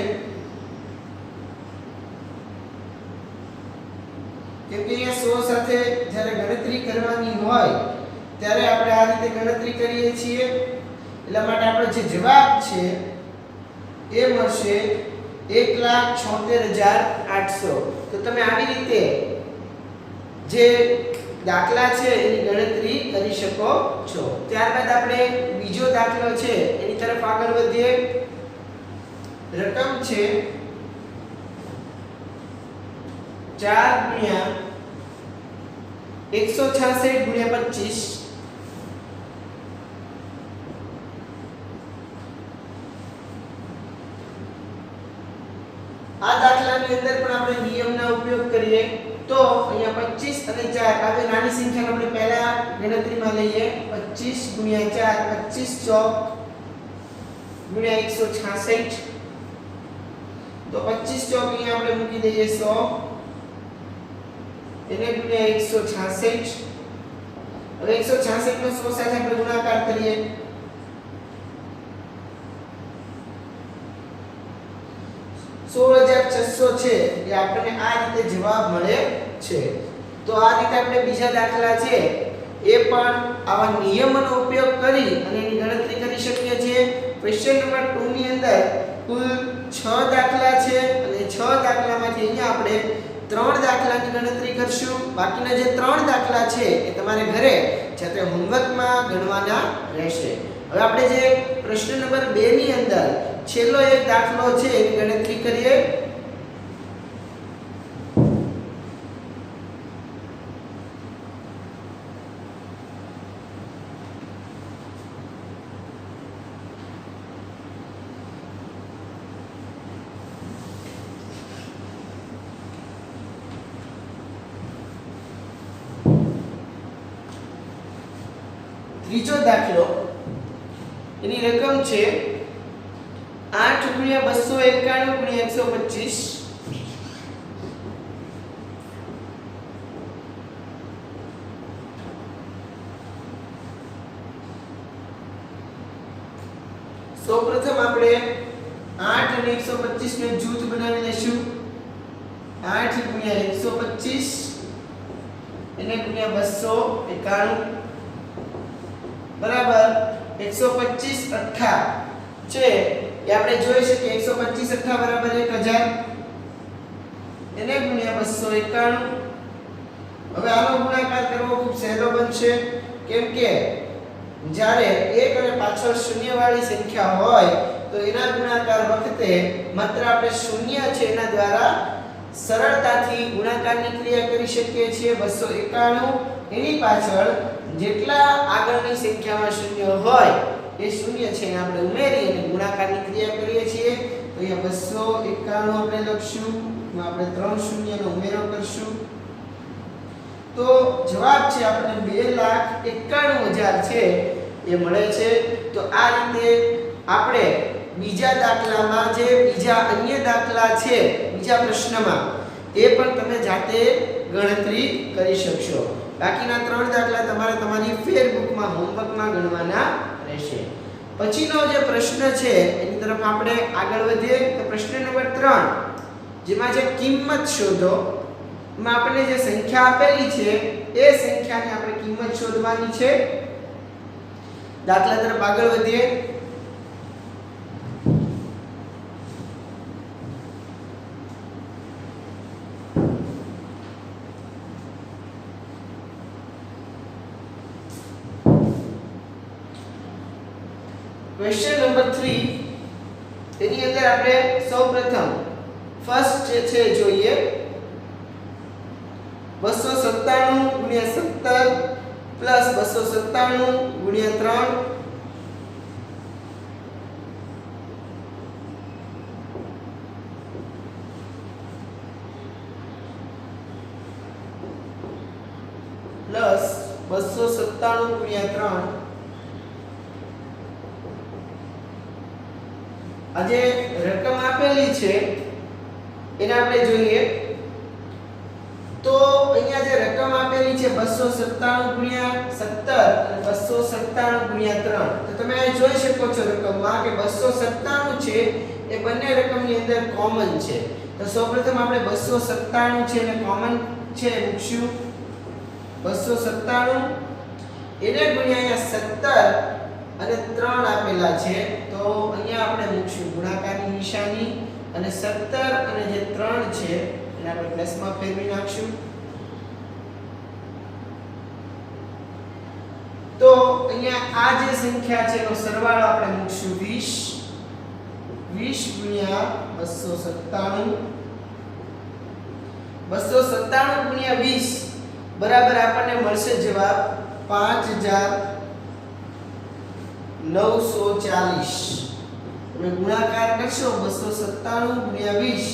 કેમ કે અહીંયા 100 સાથે જ્યારે ગણતરી કરવાની હોય ત્યારે આપણે આ રીતે ગણતરી કરીએ છીએ. એટલા માટે આપણો જે જવાબ છે એ મળશે 1,76,800. તો તમે આવી રીતે જે દાખલા છે એની ગણતરી કરી શકો છો. ત્યારબાદ આપણે બીજો દાખલો છે એની તરફ આગળ વધીએ. રકમ છે 4 ગુણ્યા 166 ગુણ્યા 25. આ દાખલાની અંદર પણ આપણે નિયમનો ઉપયોગ કરીએ તો અહીંયા 25 અને 4 આ બે નાની સંખ્યાનો આપણે પહેલા ગણતરીમાં લઈએ. 25 ગુણ્યા 4 25 ચોક ગુણ્યા 166. તો 25 ચોક અહીંયા આપણે મૂકી દઈએ 100 એને ગુણ્યા 166. હવે 166 નો 100 સાથે આપણે ગુણાકાર કરીએ. 16600 છે એ આપણને આ રીતે જવાબ મળે છે. તો આ રીતે આપણે બીજા દાખલા છે એ પણ આવા નિયમોનો ઉપયોગ કરી અને એની ગણતરી કરી શકીએ છીએ. ક્વેશ્ચન નંબર 2 ની અંદર કુલ 6 દાખલા છે અને 6 દાખલામાંથી અહીંયા આપણે 3 દાખલાની ગણતરી કરશું. બાકીના જે 3 દાખલા છે એ તમારે ઘરે જાતે હોમવર્કમાં ગણવાના રહેશે. હવે આપણે જે પ્રશ્ન નંબર 2 ની અંદર છેલ્લો એક દાખલો છે એની ગણતરી કરીએ. ત્રીજો દાખલો એની રકમ છે 8 ગુણ્યા 291 ગુણ્યા 125. સૌપ્રથમ આપણે 8 અને 125 નું જૂથ બનાવી લેશું. 8 ગુણ્યા 125 એને ગુણ્યા 291 બરાબર 125 અઠ્ઠા છે એ આપણે જોઈ શકીએ. 125 અઠ્ઠા બરાબર 1000 એને ગુણ્યા 291. હવે આનો ગુણાકાર કરવો ખૂબ સહેલો બનશે, કેમ કે જ્યારે એક અને પાછળ શૂન્ય વાળી સંખ્યા હોય તો એના ગુણાકાર વખતે માત્ર આપણે શૂન્ય છે એના દ્વારા સરળતાથી ગુણાકારની ક્રિયા કરી શકીએ છીએ. 291 એની પાછળ જેટલા આગળની સંખ્યામાં શૂન્ય હોય એ શૂન્ય છે એને આપણે ઉમેરી અને ગુણાકારની ક્રિયા કરીએ છીએ. તો અહીંયા 291 આપણે લખશું, આપણે 3 શૂન્યનો ઉમેરો કરશું તો જવાબ છે આપણને 2,91,000 છે એ મળે છે. તો આ રીતે આપણે બીજા દાખલામાં જે બીજા અન્ય દાખલા છે બીજા પ્રશ્નમાં તે પણ તમે જાતે ગણતરી કરી શકશો. બાકીના 3 દાખલા તમારે તમારી ફેરબુકમાં હોમવર્કમાં ગણવાના રહેશે. પછીનો જે પ્રશ્ન છે એની તરફ આપણે આગળ વધીએ તો પ્રશ્ન નંબર 3 જેમાં જે કિંમત શોધો એમાં આપણને જે સંખ્યા આપેલી છે એ સંખ્યાની આપણે કિંમત શોધવાની છે. દાખલા તરફ આગળ વધીએ. ક્વેશ્ચન નંબર 3 તેની અંદર આપણે સૌપ્રથમ ફર્સ્ટ જે છે જોઈએ 297 * 17 પ્લસ 297 * 3 પ્લસ 297 * 3 આ જે રકમ આપેલી છે એને આપણે જોઈએ તો અહીંયા જે રકમ આપેલી છે 297 * 17 અને 297 * 3 તો તમે અહીં જોઈ શકો છો રકમમાં કે 297 છે એ બંને રકમની અંદર કોમન છે. તો સૌપ્રથમ આપણે 297 છે એને કોમન છે મૂકશું. 297 એને ગુણ્યા 17 અને 3 આપેલા છે તો અહીંયા આપણે મૂકશું ગુણાકારની નિશાની અને 17 અને જે 3 છે એને આપણે પ્લસમાં ફેરવી નાખશું. તો અહીંયા આ જે સંખ્યા છે એનો સરવાળો આપણે મૂકશું 20 * 297 297 * 20 બરાબર આપણને મળશે જવાબ 5940. તમે ગુણાકાર કરશો 297 * 20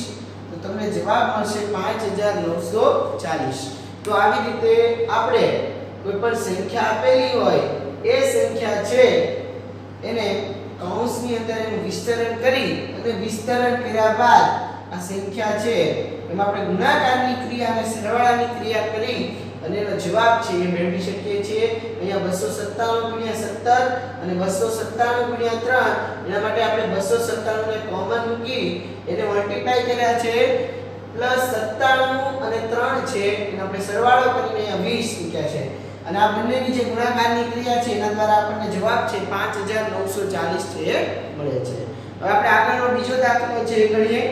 તો તમને જવાબ મળશે 5940. તો આવી રીતે આપણે કોઈ પણ સંખ્યા આપેલી હોય એ સંખ્યા છે એને કૌંસની અંદર એનું વિસ્તરણ કરી અને વિસ્તરણ કર્યા બાદ આ સંખ્યા છે એમાં આપણે ગુણાકારની ક્રિયા અને સરવાળાની ક્રિયા કરી અને એનો જવાબ છે એ મેળવી શકીએ છીએ. અહીંયા 297 * 17 અને 297 * 3 એના માટે આપણે 297 ને કોમન મૂકી એને મલ્ટીપ્લાય કર્યા છે પ્લસ 97 અને 3 છે એનો આપણે સરવાળો કરીને અહીંયા 20 મૂક્યા છે અને આ બંનેની જે ગુણાકારની ક્રિયા છે એના દ્વારા આપણને જવાબ છે 5940 છે એ મળે છે. હવે આપણે આગળનો બીજો દાખલો છે એ ગણીએ.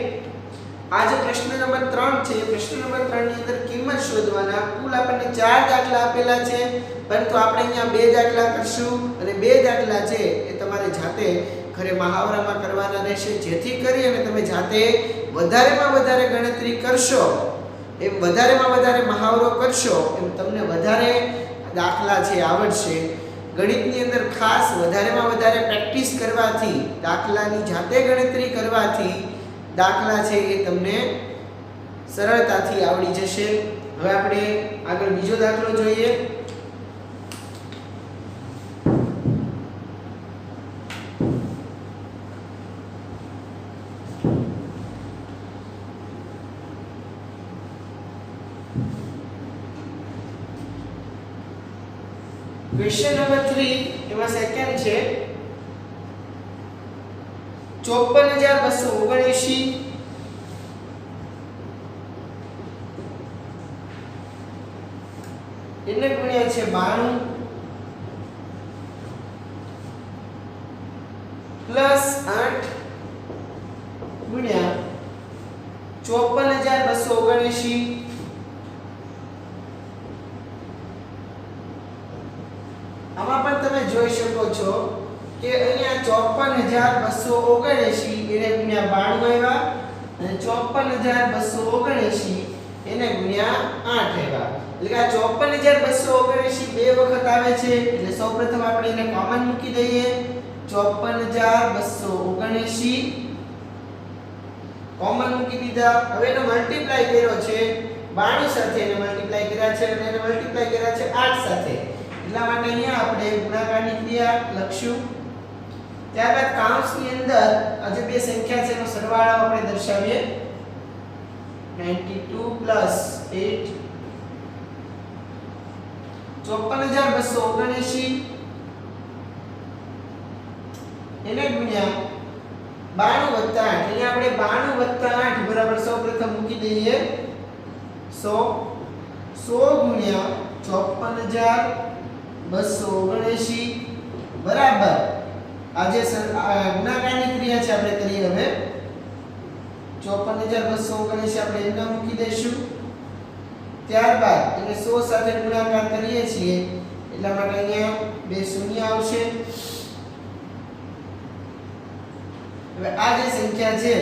આ જે પ્રશ્ન નંબર 3 છે પ્રશ્ન નંબર 3 ની અંદર કિંમત શોધવાના કુલ આપણને 4 દાખલા આપેલા છે પરંતુ આપણે અહીંયા 2 દાખલા કરશું અને 2 દાખલા છે એ તમારે જાતે ઘરે મહાવરામાં કરવાના રહેશે જેથી કરી અને તમે જાતે વધારેમાં વધારે ગણતરી કરશો એમ વધારેમાં વધારે મહાવરો કરશો એમ તમને વધારે દાખલા છે આવડશે. ગણિતની અંદર ખાસ વધારેમાં વધારે પ્રેક્ટિસ કરવાથી દાખલાની જાતે ગણતરી કરવાથી દાખલા છે એ તમને સરળતાથી આવડી જશે. હવે આપણે આગળ બીજો દાખલો જોઈએ. ક્વેશ્ચન નંબર 3 એમાં સેકન્ડ છે 54279 એને ગુણ્યા છે 92 પ્લસ 8 ગુણ્યા 54279 આમાં પણ તમે જોઈ શકો છો કે અહીંયા 54279 એને ગુણ્યા 92 આવ્યા અને 54279 એને ગુણ્યા 8 આવ્યા. એટલે કે આ 54279 બે વખત આવે છે એટલે સૌપ્રથમ આપણે એને કોમન મૂકી દઈએ. 54279 કોમન મૂકી દીધા. હવે એનો મલ્ટીપ્લાય કર્યો છે 92 સાથે એને મલ્ટીપ્લાય કર્યા છે અને એને મલ્ટીપ્લાય કર્યા છે 8 સાથે. એટલા માટે અહીંયા આપણે ગુણાકારની ક્રિયા લખશું. ત્યારબાદ કૌંસની અંદર આ જે બે સંખ્યા છે એનો સરવાળો આપણે દર્શાવીએ 92 પ્લસ 8 54279 એને ગુણ્યા 92 વત્તા 8 અહીંયા આપણે 92 વત્તા 8 બરાબર સૌપ્રથમ મૂકી દઈએ 100 ગુણ્યા 54279 બરાબર આ જે ગુણાકારની ક્રિયા છે આપણે કરીએ હવે 54279 આપણે એના મૂકી દઈશું ત્યારબાદ એને 100 સાથે ગુણાકાર કરીએ છીએ એટલા માટે અહીંયા બે શૂન્ય આવશે હવે આ જે સંખ્યા છે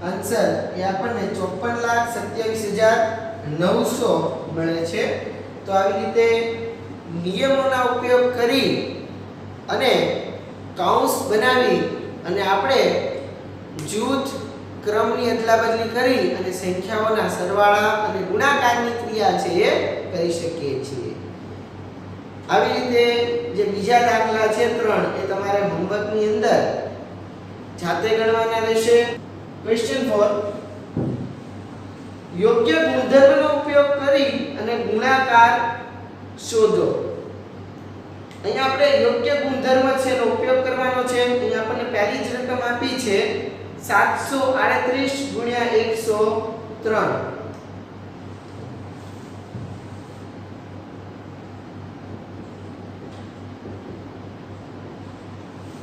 આન્સર એ આપણને 54,27,900 મળે છે તો આવી રીતે નિયમોના ઉપયોગ કરી અને કૌંસ બનાવી અને આપણે જૂથ ક્રમની અદલાબદલી કરી અને સંખ્યાઓના સરવાળા અને ગુણાકારની ક્રિયા છે એ કરી શકીએ છીએ આવી રીતે જે બીજા દાખલા છે 3 એ તમારે હોમવર્કની અંદર જાતે ગણવાના રહેશે ક્વેશ્ચન 4 યોગ્ય ગુણધર્મનો ઉપયોગ કરી અને ગુણાકાર શોધો અહીંયા આપણે યોગ્ય ગુણધર્મ છે એનો ઉપયોગ કરવાનો છે અહીંયા આપણને પહેલી જ રકમ આપી છે 738 ગુણ્યા 103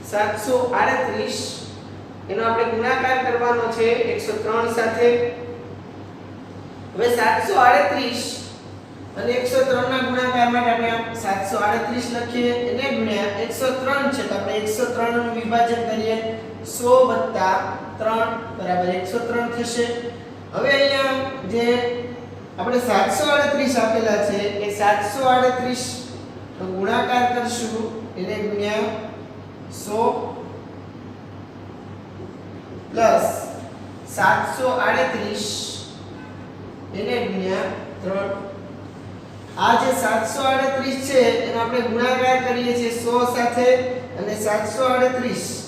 738 એનો આપણે ગુણાકાર કરવાનો છે 103 સાથે હવે 738 અને 103 ના ગુણાકાર માટે આપણે 738 લખીએ એને ગુણ્યા 103 છે તો આપણે 103 નું વિભાજન કરીએ 100 3 બરાબર 103 થશે હવે અહીંયા જે આપણે 738 આપેલા છે એ 738 નો ગુણાકાર કરશું એને ગુણ્યા 100 પ્લસ 738 એને ગુણ્યા 3 આ જે 738 છે એનો આપણે ગુણાકાર કરીએ છીએ 100 સાથે અને 738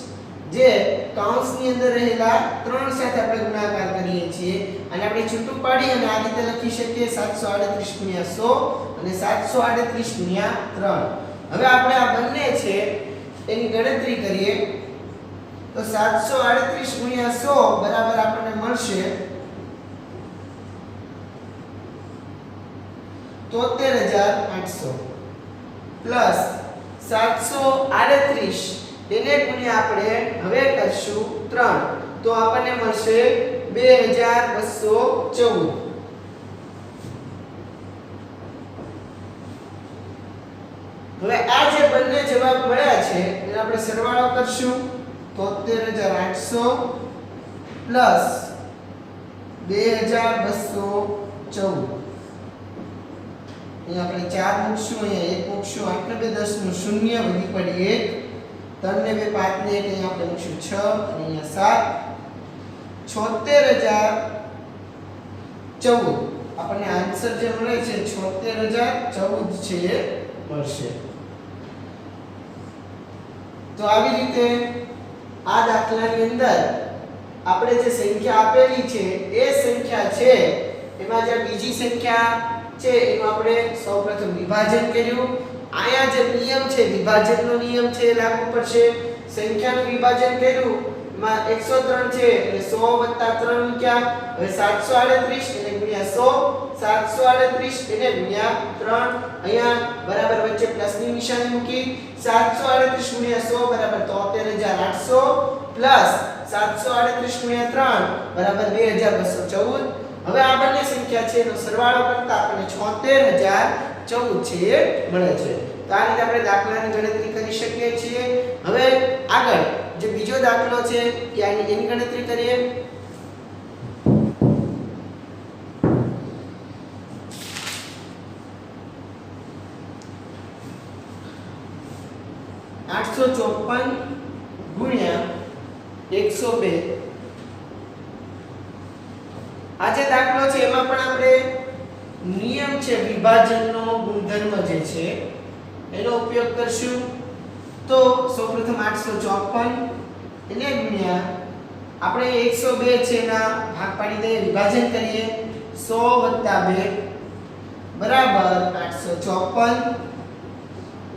જે કૌંસની અંદર રહેલા 3 સાથે આપણે ગુણાકાર કરીએ છીએ અને આપણે છૂટું પાડી અને આ રીતે લખી શકીએ 738 ગુણ્યા 100 અને 738 ગુણ્યા 3 હવે આપણે આ બંને છે એની ગણતરી કરીએ તો 738 ગુણ્યા 100 બરાબર આપણને મળશે 73800 પ્લસ 738 એને ગુણ્યા આપણે હવે કરશું 3 તો આપણને મળશે 2214 હવે આ જે બંને જવાબ મળ્યા છે એને આપણે સરવાળો કરશું 73800 પ્લસ 2214 અહીંયા આપણે 4 મૂકશું અહીંયા 1 મૂકશું 8 ને 2 10 નું 0 વધી પડી 1 3 ને 2 5 ને 1 અહીંયા આપણે મૂકશું 6 અને અહીંયા 7 76014 આપણને આન્સર જે મળે છે 76014 છે એ મળશે તો આવી રીતે આ દાખલાની અંદર આપણે જે સંખ્યા આપેલી છે એ સંખ્યા છે એમાં જે બીજી સંખ્યા છે એનું આપણે સૌપ્રથમ વિભાજન કર્યું આયા જે નિયમ છે વિભાજનનો નિયમ છે લાગુ પડશે સંખ્યાનું વિભાજન કર્યું માં 103 છે એટલે 100 3 મૂક્યા હવે 738 એને ગુણ્યા 100 738 એને ગુણ્યા 3 અહીંયા બરાબર વચ્ચે પ્લસની નિશાની મૂકી 738 ગુણ્યા 100 બરાબર 73800 પ્લસ 738 ગુણ્યા 3 બરાબર 2214 હવે આ બંને સંખ્યા છે એનો સરવાળો કરતા આપણને 76014 છે એ મળે છે તો આ રીતે આપણે દાખલાની ગણતરી કરી શકીએ છીએ હવે આગળ જે બીજો દાખલો છે કે એની ગણતરી કરીએ ગુણ્યા 102 આ જે દાખલો છે એમાં પણ આપણે નિયમ છે વિભાજનનો ગુણધર્મ જે છે એનો ઉપયોગ કરશું તો સૌપ્રથમ 854 એને ગુણ્યા આપણે 102 છે એના ભાગ પાડી દઈએ, વિભાજન કરીએ 100 + 2 બરાબર 854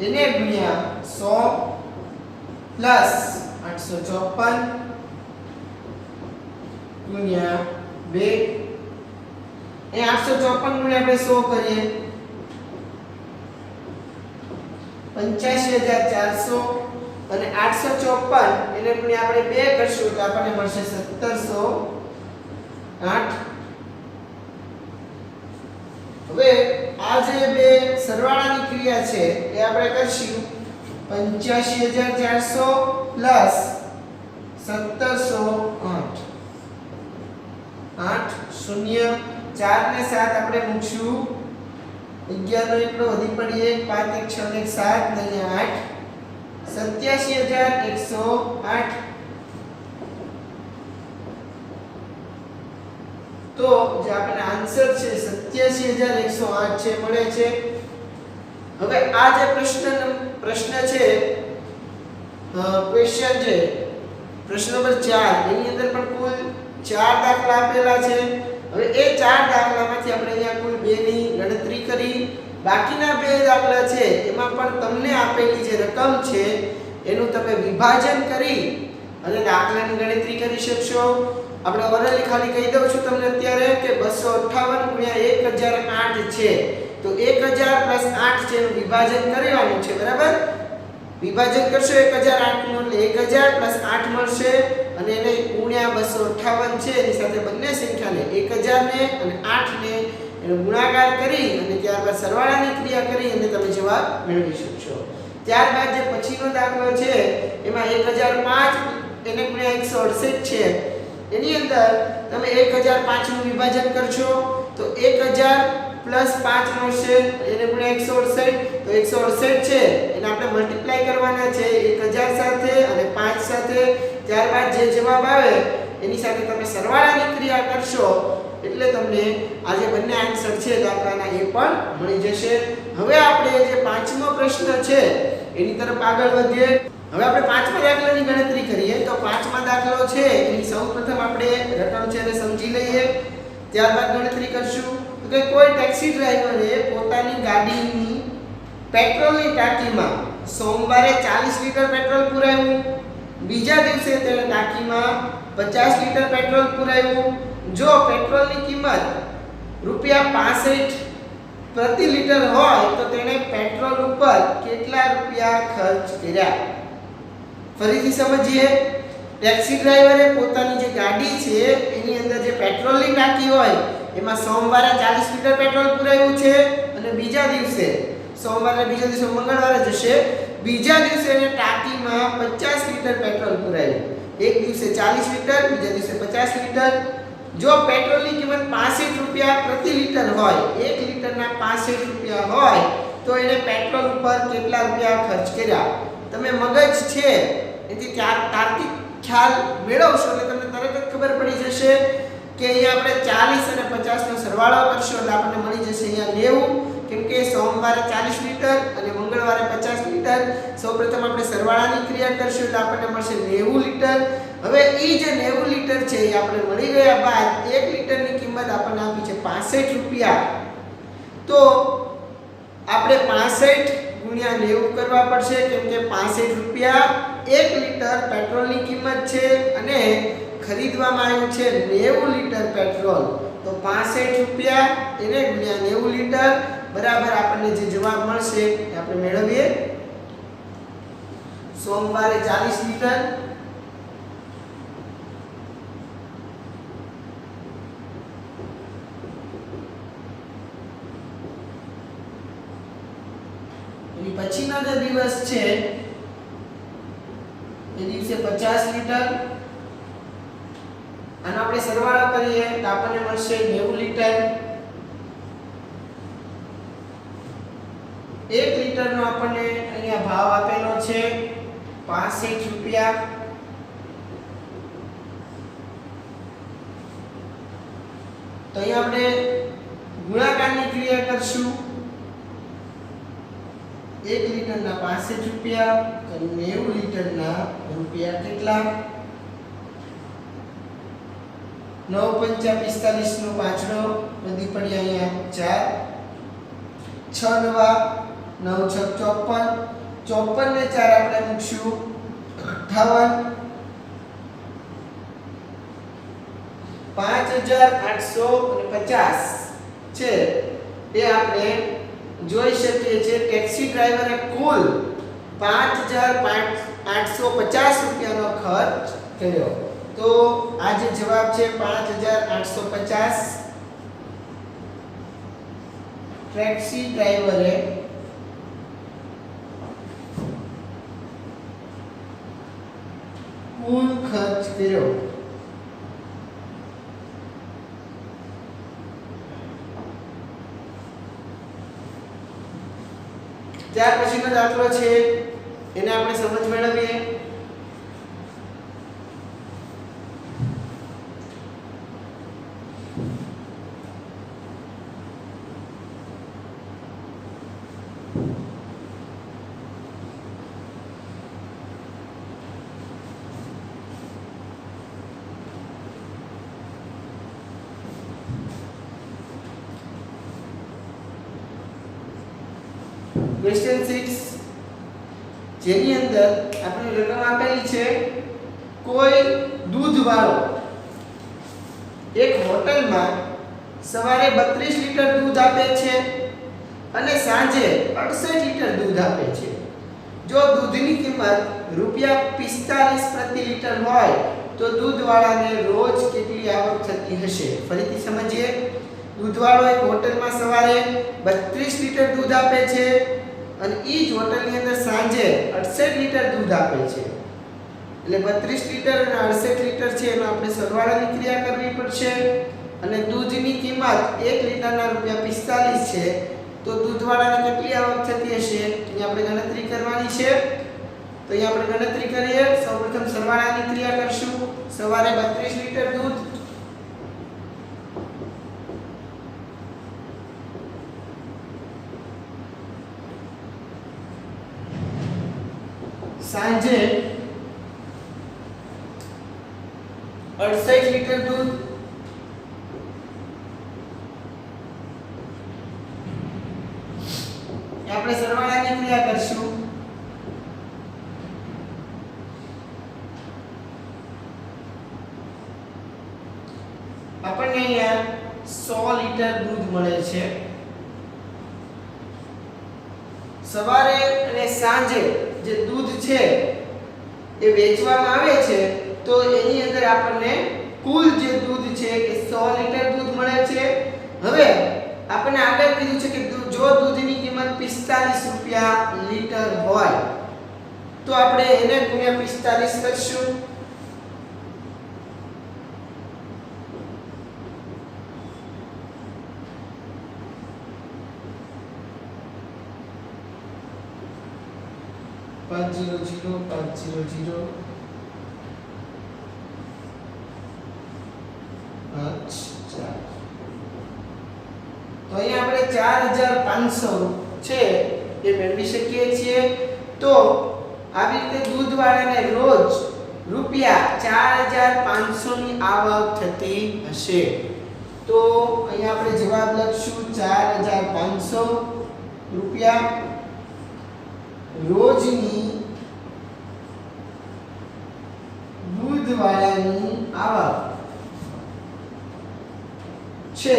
એને ગુણ્યા 100 પ્લસ 854 ગુણ્યા 2 એ 854 ગુણ્યા આપણે 100 કરીએ 85400 અને 854 એને ગુણ્યા આપણે 2 કરશું તો આપણને મળશે 1708. હવે આ જે બે સરવાળાની ક્રિયા છે એ આપણે કરશું 85400 પ્લસ 1708 8 0 4 ને 7 આપણે મૂકશું 11 નો એકડો વધી પડીએ 5 1 6 1 7 ને 8 87108. તો જે આપણને આન્સર છે 87108 છે મળે છે. હવે આ જે પ્રશ્ન છે ક્વેશ્ચન છે પ્રશ્ન નંબર 4 એની અંદર પણ કુલ 4 દાખલા આપેલા છે. હવે એ 4 દાખલામાંથી આપણે અહીંયા કુલ 2 ની ગણતરી કરી. બાકીના 2 દાખલા છે એમાં પણ તમને આપેલી જે રકમ છે એનું તમે વિભાજન કરી અને દાખલાની ગણતરી કરી શકશો. આપણે ઓરલી ખાલી કહી દઉં છું તમને અત્યારે કે 258 ગુણ્યા 1008 છે. તો 1000 પ્લસ 8 છે એનું વિભાજન કરવાનું છે, બરાબર. વિભાજન કરશો 1008 નું એટલે 1000 પ્લસ 8 મળશે અને એને ગુણ્યા 258 છે એની સાથે બંને સંખ્યાને 1000 ને અને 8 ને એનો ગુણાકાર કરી અને ત્યારબાદ સરવાળાની ક્રિયા કરી અને તમે જવાબ મેળવી શકશો. ત્યારબાદ જે પછીનો દાખલો છે એમાં 1005 એને ગુણ્યા 168 છે. એની અંદર તમે 1005 નું વિભાજન કરશો તો 1000 પ્લસ 5 મળશે એને ગુણ્યા 168 તો 168 છે એને આપણે મલ્ટીપ્લાય કરવાના છે 1000 સાથે અને 5 સાથે. ત્યારબાદ જે જવાબ આવે એની સાથે તમે સરવાળાની ક્રિયા કરશો એટલે તમને આ જે બંને આન્સર છે દાખલાના એ પણ મળી જશે. હવે આપણે જે પાંચમો પ્રશ્ન છે એની તરફ આગળ વધીએ. હવે આપણે પાંચમા દાખલાની ગણતરી કરીએ તો પાંચમા દાખલો છે એની સૌપ્રથમ આપણે રકમ છે એને સમજી લઈએ, ત્યારબાદ ગણતરી કરશું. તો કે કોઈ ટેક્સી ડ્રાઈવરે પોતાની ગાડીની પેટ્રોલની ટાંકીમાં સોમવારે 40 લીટર પેટ્રોલ પુરાવ્યું, બીજા દિવસે તેણે ટાંકીમાં 50 લીટર પેટ્રોલ પુરાવ્યું. જો પેટ્રોલની કિંમત ₹65 પ્રતિ લીટર હોય તો તેણે પેટ્રોલ ઉપર કેટલા રૂપિયા ખર્ચ કર્યા? ફરીથી સમજીએ. ટેક્સી ડ્રાઈવરે પોતાની જે ગાડી છે એની અંદર જે પેટ્રોલની ટાંકી હોય એમાં સોમવારે 40 લીટર પેટ્રોલ પુરાવ્યું છે અને બીજા દિવસે સોમવારે બીજા દિવસે મંગળવારે જશે, બીજા દિવસે એને ટાંકીમાં 50 લીટર પેટ્રોલ પુરાવ્યું. એક દિવસે 40 લીટર, બીજા દિવસે 50 લીટર. જો પેટ્રોલની કિંમત ₹65 પ્રતિ લીટર હોય, 1 લીટરના ₹65 હોય તો એને પેટ્રોલ ઉપર કેટલા રૂપિયા ખર્ચ કર્યા? તમે મગજ છે એથી તાર્કિક ખ્યાલ મેળવશો એટલે તમને તરત જ ખબર પડી જશે કે અહીંયા આપણે 40 અને 50 નો સરવાળો કરશો એટલે આપણને મળી જશે અહીંયા 90, કેમ કે સોમવારે 40 લીટર અને મંગળવારે 50 લીટર. સૌપ્રથમ આપણે સરવાળાની ક્રિયા કરશું એટલે આપણને મળશે 90 લીટર. હવે એ જે 90 લીટર છે એ આપણે મળી ગયા બાદ 1 લીટરની કિંમત આપણને આપી છે ₹65. તો આપણે 65 ગુણ્યા 90 કરવા પડશે કેમ કે ₹65 1 લીટર પેટ્રોલની કિંમત છે અને ખરીદવામાં આવ્યું છે 90 લીટર પેટ્રોલ. તો ₹65 એને ગુણ્યા 90 લીટર બરાબર આપણને જે જવાબ મળશે એ આપણે મેળવીએ. સોમવારે 40 લીટર એની પછીનો જે દિવસ છે એ દિવસે 50 લીટર. આનો આપણે સરવાળો કરીએ તો આપણને મળશે 90 લીટર. 1 લીટરનો આપણને અહીંયા ભાવ આપેલો છે ₹65. તો અહીંયા આપણે ગુણાકારની ક્રિયા કરશું 1 લીટરના 65 રૂપિયા અને 90 લીટરના રૂપિયા કેટલા 9 5 45 નો પાંચડો બધી પડી અહીંયા 4 6 નવા 9 6 54 54 ને 4 આપણે મૂકશું 58 5850 છે એ આપણે જોઈ શકીએ છીએ ટેક્સી ડ્રાઈવરે કુલ 5850 રૂપિયાનો ખર્ચ કર્યો તો આ જે જવાબ છે 5850 ટેક્સી ડ્રાઈવરે કુલ ખર્ચ કર્યો ત્યાર પછીનો દાખલો છે એને આપણે સમજ મેળવીએ ક્વેશ્ચન 6 જેની અંદર આપણે રકમ આપેલી છે કોઈ દૂધવાળો એક હોટલમાં સવારે 32 લીટર દૂધ આપે છે અને સાંજે 68 લીટર દૂધ આપે છે જો દૂધની કિંમત ₹45 પ્રતિ લીટર હોય તો દૂધવાળાને રોજ કેટલી આવક થતી હશે ફરીથી સમજીએ દૂધવાળો એક હોટલમાં સવારે 32 લીટર દૂધ આપે છે અને ઈ જ હોટલની અંદર સાંજે 68 લીટર દૂધ આપે છે એટલે 32 લીટર અને 68 લીટર છે એનો આપણે સરવાળાની ક્રિયા કરવી પડશે અને દૂધની કિંમત 1 લીટરના ₹45 છે તો દૂધવાળાને કેટલી આવક થતી હશે અહીં આપણે ગણતરી કરવાની છે તો અહીં આપણે ગણતરી કરીએ સૌપ્રથમ સરવાળાની ક્રિયા કરશું સવારે 32 લીટર દૂધ સાંજે 68 લીટર દૂધ આપણે સરવાળાની ક્રિયા કરશું આપણને અહીંયા 100 લીટર દૂધ મળે છે સવારે અને સાંજે જે દૂધ છે એ વેચવામાં આવે છે તો એની અંદર આપણને કુલ જે દૂધ છે એ 100 લીટર દૂધ મળે છે હવે આપણને આગળ કીધું છે કે જો દૂધની કિંમત 45 રૂપિયા લીટર હોય તો આપણે એને ગુણ્યા 45 કરશું પાંચ જીરો જીરો અચ્છા તો અહીંયા આપણે 4500 છે એ મેળવી શકીએ છીએ તો આવી રીતે દૂધવાળાને રોજ ₹4500 ની આવક થતી હશે તો અહીંયા આપણે જવાબ લખશું 4500 રૂપિયા રોજની દૂધવાળાની આવક છે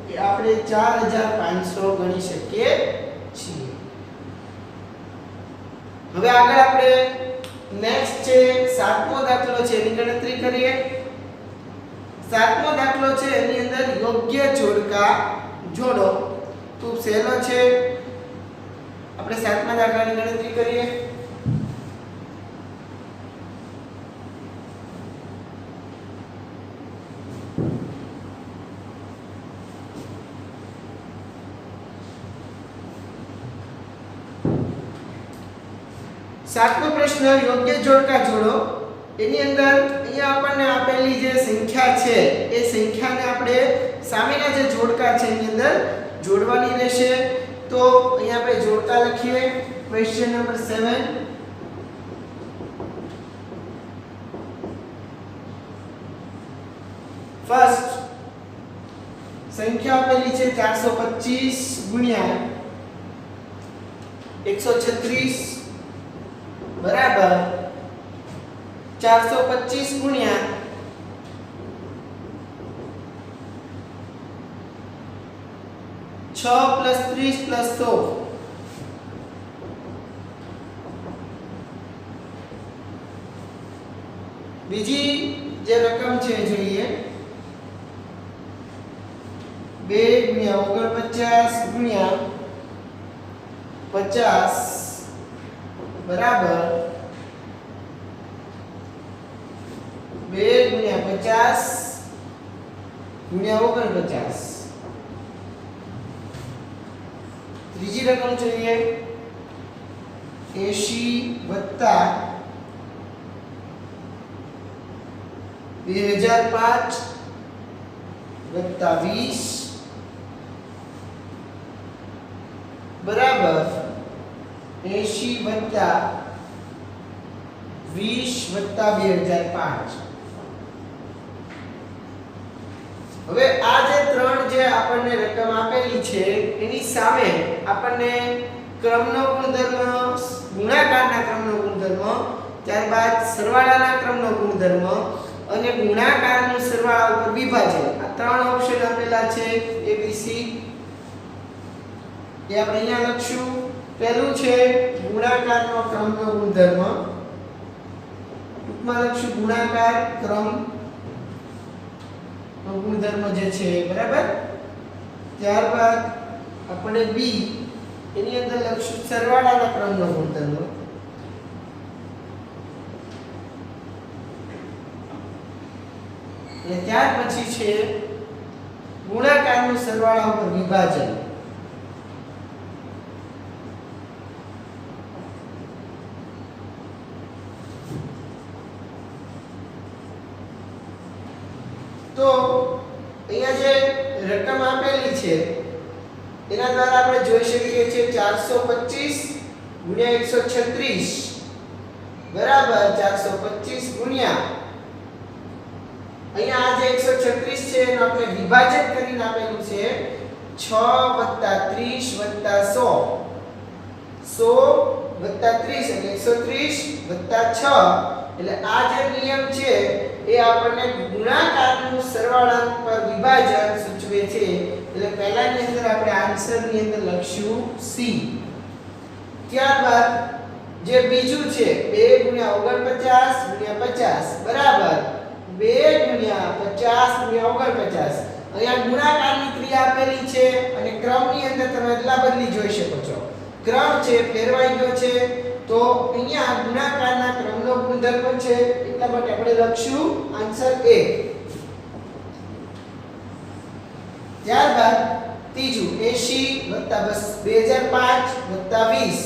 એ આપણે 4500 ગણી શકીએ છીએ હવે આગળ આપણે નેક્સ્ટ છે સાતમો દાખલો છે એની ગણતરી કરીએ સાતમો દાખલો છે એની અંદર યોગ્ય જોડકા જોડો ખૂબ સહેલો છે આપણે સાતમા દાખલાની ગણતરી કરીએ સાતમો પ્રશ્ન યોગ્ય જોડકા જોડો એની અંદર અહીંયા આપણને આપેલી જે સંખ્યા છે એ સંખ્યાને આપણે સામેના જે જોડકા છે એની અંદર જોડવાની રહેશે તો અહીંયા આપણે જોડકા લખીએ ક્વેશ્ચન નંબર 7. ફર્સ્ટ સંખ્યા આપેલી છે 425 ગુણ્યા 136 બરાબર 425 ગુણ્યા 6 + 30 + 100. બીજી જે રકમ છે જોઈએ 2 ગુણ્યા 49 ગુણ્યા 50 બરાબર 2 ગુણ્યા 50 ગુણ્યા 49. ત્રીજી રકમ જોઈએ 80 + 2005 + 20 બરાબર 80 + 20 + 2005. હવે આ જે ત્રણ જે આપણને રકમ આપેલી છે એની સામે આપણને ક્રમનો ગુણધર્મ, ગુણાકારના ક્રમનો ગુણધર્મ, ત્યારબાદ સરવાળાના ક્રમનો ગુણધર્મ અને ગુણાકારનું સરવાળા ઉપર વિભાજન, આ ત્રણ ઓપ્શન આપેલા છે ABC. એ આપણે અહીંયા લખશું. પહેલું છે ગુણાકારનો ક્રમનો ગુણધર્મ, ટૂંકમાં લખશું ગુણાકાર ક્રમ નો ગુણધર્મ જે છે બરાબર. ત્યારબાદ આપણે B એની અંદર લખશું સરવાળાના ક્રમનો ગુણધર્મ. અને ત્યાર પછી છે ગુણાકારનું સરવાળા ઉપર વિભાજન. તો અહીંયા જે રકમ આપેલી છે એના દ્વારા આપણે જોઈ શકીએ છીએ 425 ગુણ્યા 136 બરાબર 425 ગુણ્યા અહીંયા આ જે 136 છે એનો આપણે વિભાજન કરીને આપેલું છે 6 + 30 + 100. 100 + 30 એટલે 130 + 6 એટલે આ જે નિયમ છે એ આપણને ગુણાકારનું સરવાળા પર વિભાજન સૂચવે છે. એટલે પહેલાની અંદર આપણે આન્સર ની અંદર લખશું C. ત્યારબાદ જે બીજું છે 2 * 49 * 50 બરાબર 2 * 50 * 49. અહીંયા ગુણાકારની ક્રિયા આપેલી છે અને ક્રમની અંદર તમે અદલા બદલી જોઈ શકો છો. ક્રમ છે ફેરવાઈ ગયો છે તો અહીંયા ગુણાકારના ક્રમનો ગુણધર્મ છે એટલા માટે આપણે લખશું આન્સર A. ત્યારબાદ ત્રીજું 80 + 2005 + 20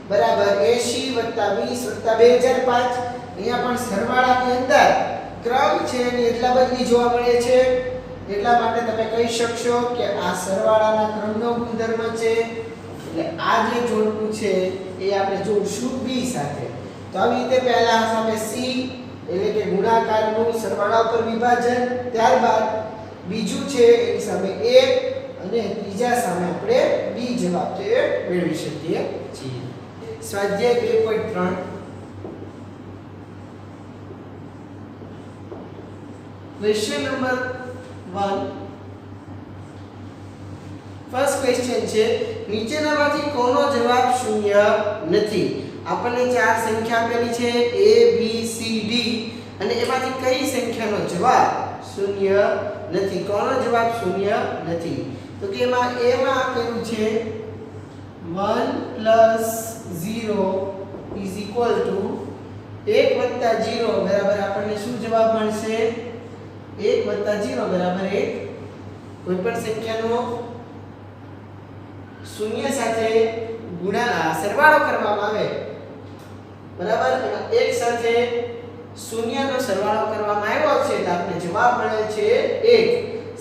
બરાબર 80 + 20 + 2005. અહીંયા પણ સરવાળાની અંદર ક્રમ છે એની એટલા બદલી જોવા મળે છે એટલા માટે તમે કહી શકશો કે આ સરવાળાના ક્રમનો ગુણધર્મ છે. એટલે આ જે જોડકું છે એ આપણે જોડશું B સાથે. તો આવી રીતે પહેલા સામે C એટલે કે ગુણાકારનું સરવાળા ઉપર વિભાજન, ત્યારબાદ બીજું છે એની સામે A અને ત્રીજા સામે આપણે B જવાબ છે મેળવી શકીએ છીએ. સ્વાધ્યાય 2.3 ક્વેશ્ચન નંબર 1. ફર્સ્ટ ક્વેશ્ચન છે નીચેનામાંથી કોનો જવાબ શૂન્ય નથી. આપણને ચાર સંખ્યા આપેલી છે A B C D અને એમાંથી કઈ સંખ્યાનો જવાબ શૂન્ય નથી. કોનો જવાબ શૂન્ય નથી? તો કે એમાં A માં આપેલું છે 1 + 0 = 1 + 0 બરાબર આપણને શું જવાબ મળશે? 1 + 0 બરાબર 1. કોઈ પણ સંખ્યાનો શૂન્ય સાથે સરવાળો કરવામાં આવે બરાબર અને એક સાથે શૂન્યનો સરવાળો કરવામાં આવ્યો છે તો આપણે જવાબ મળે છે 1.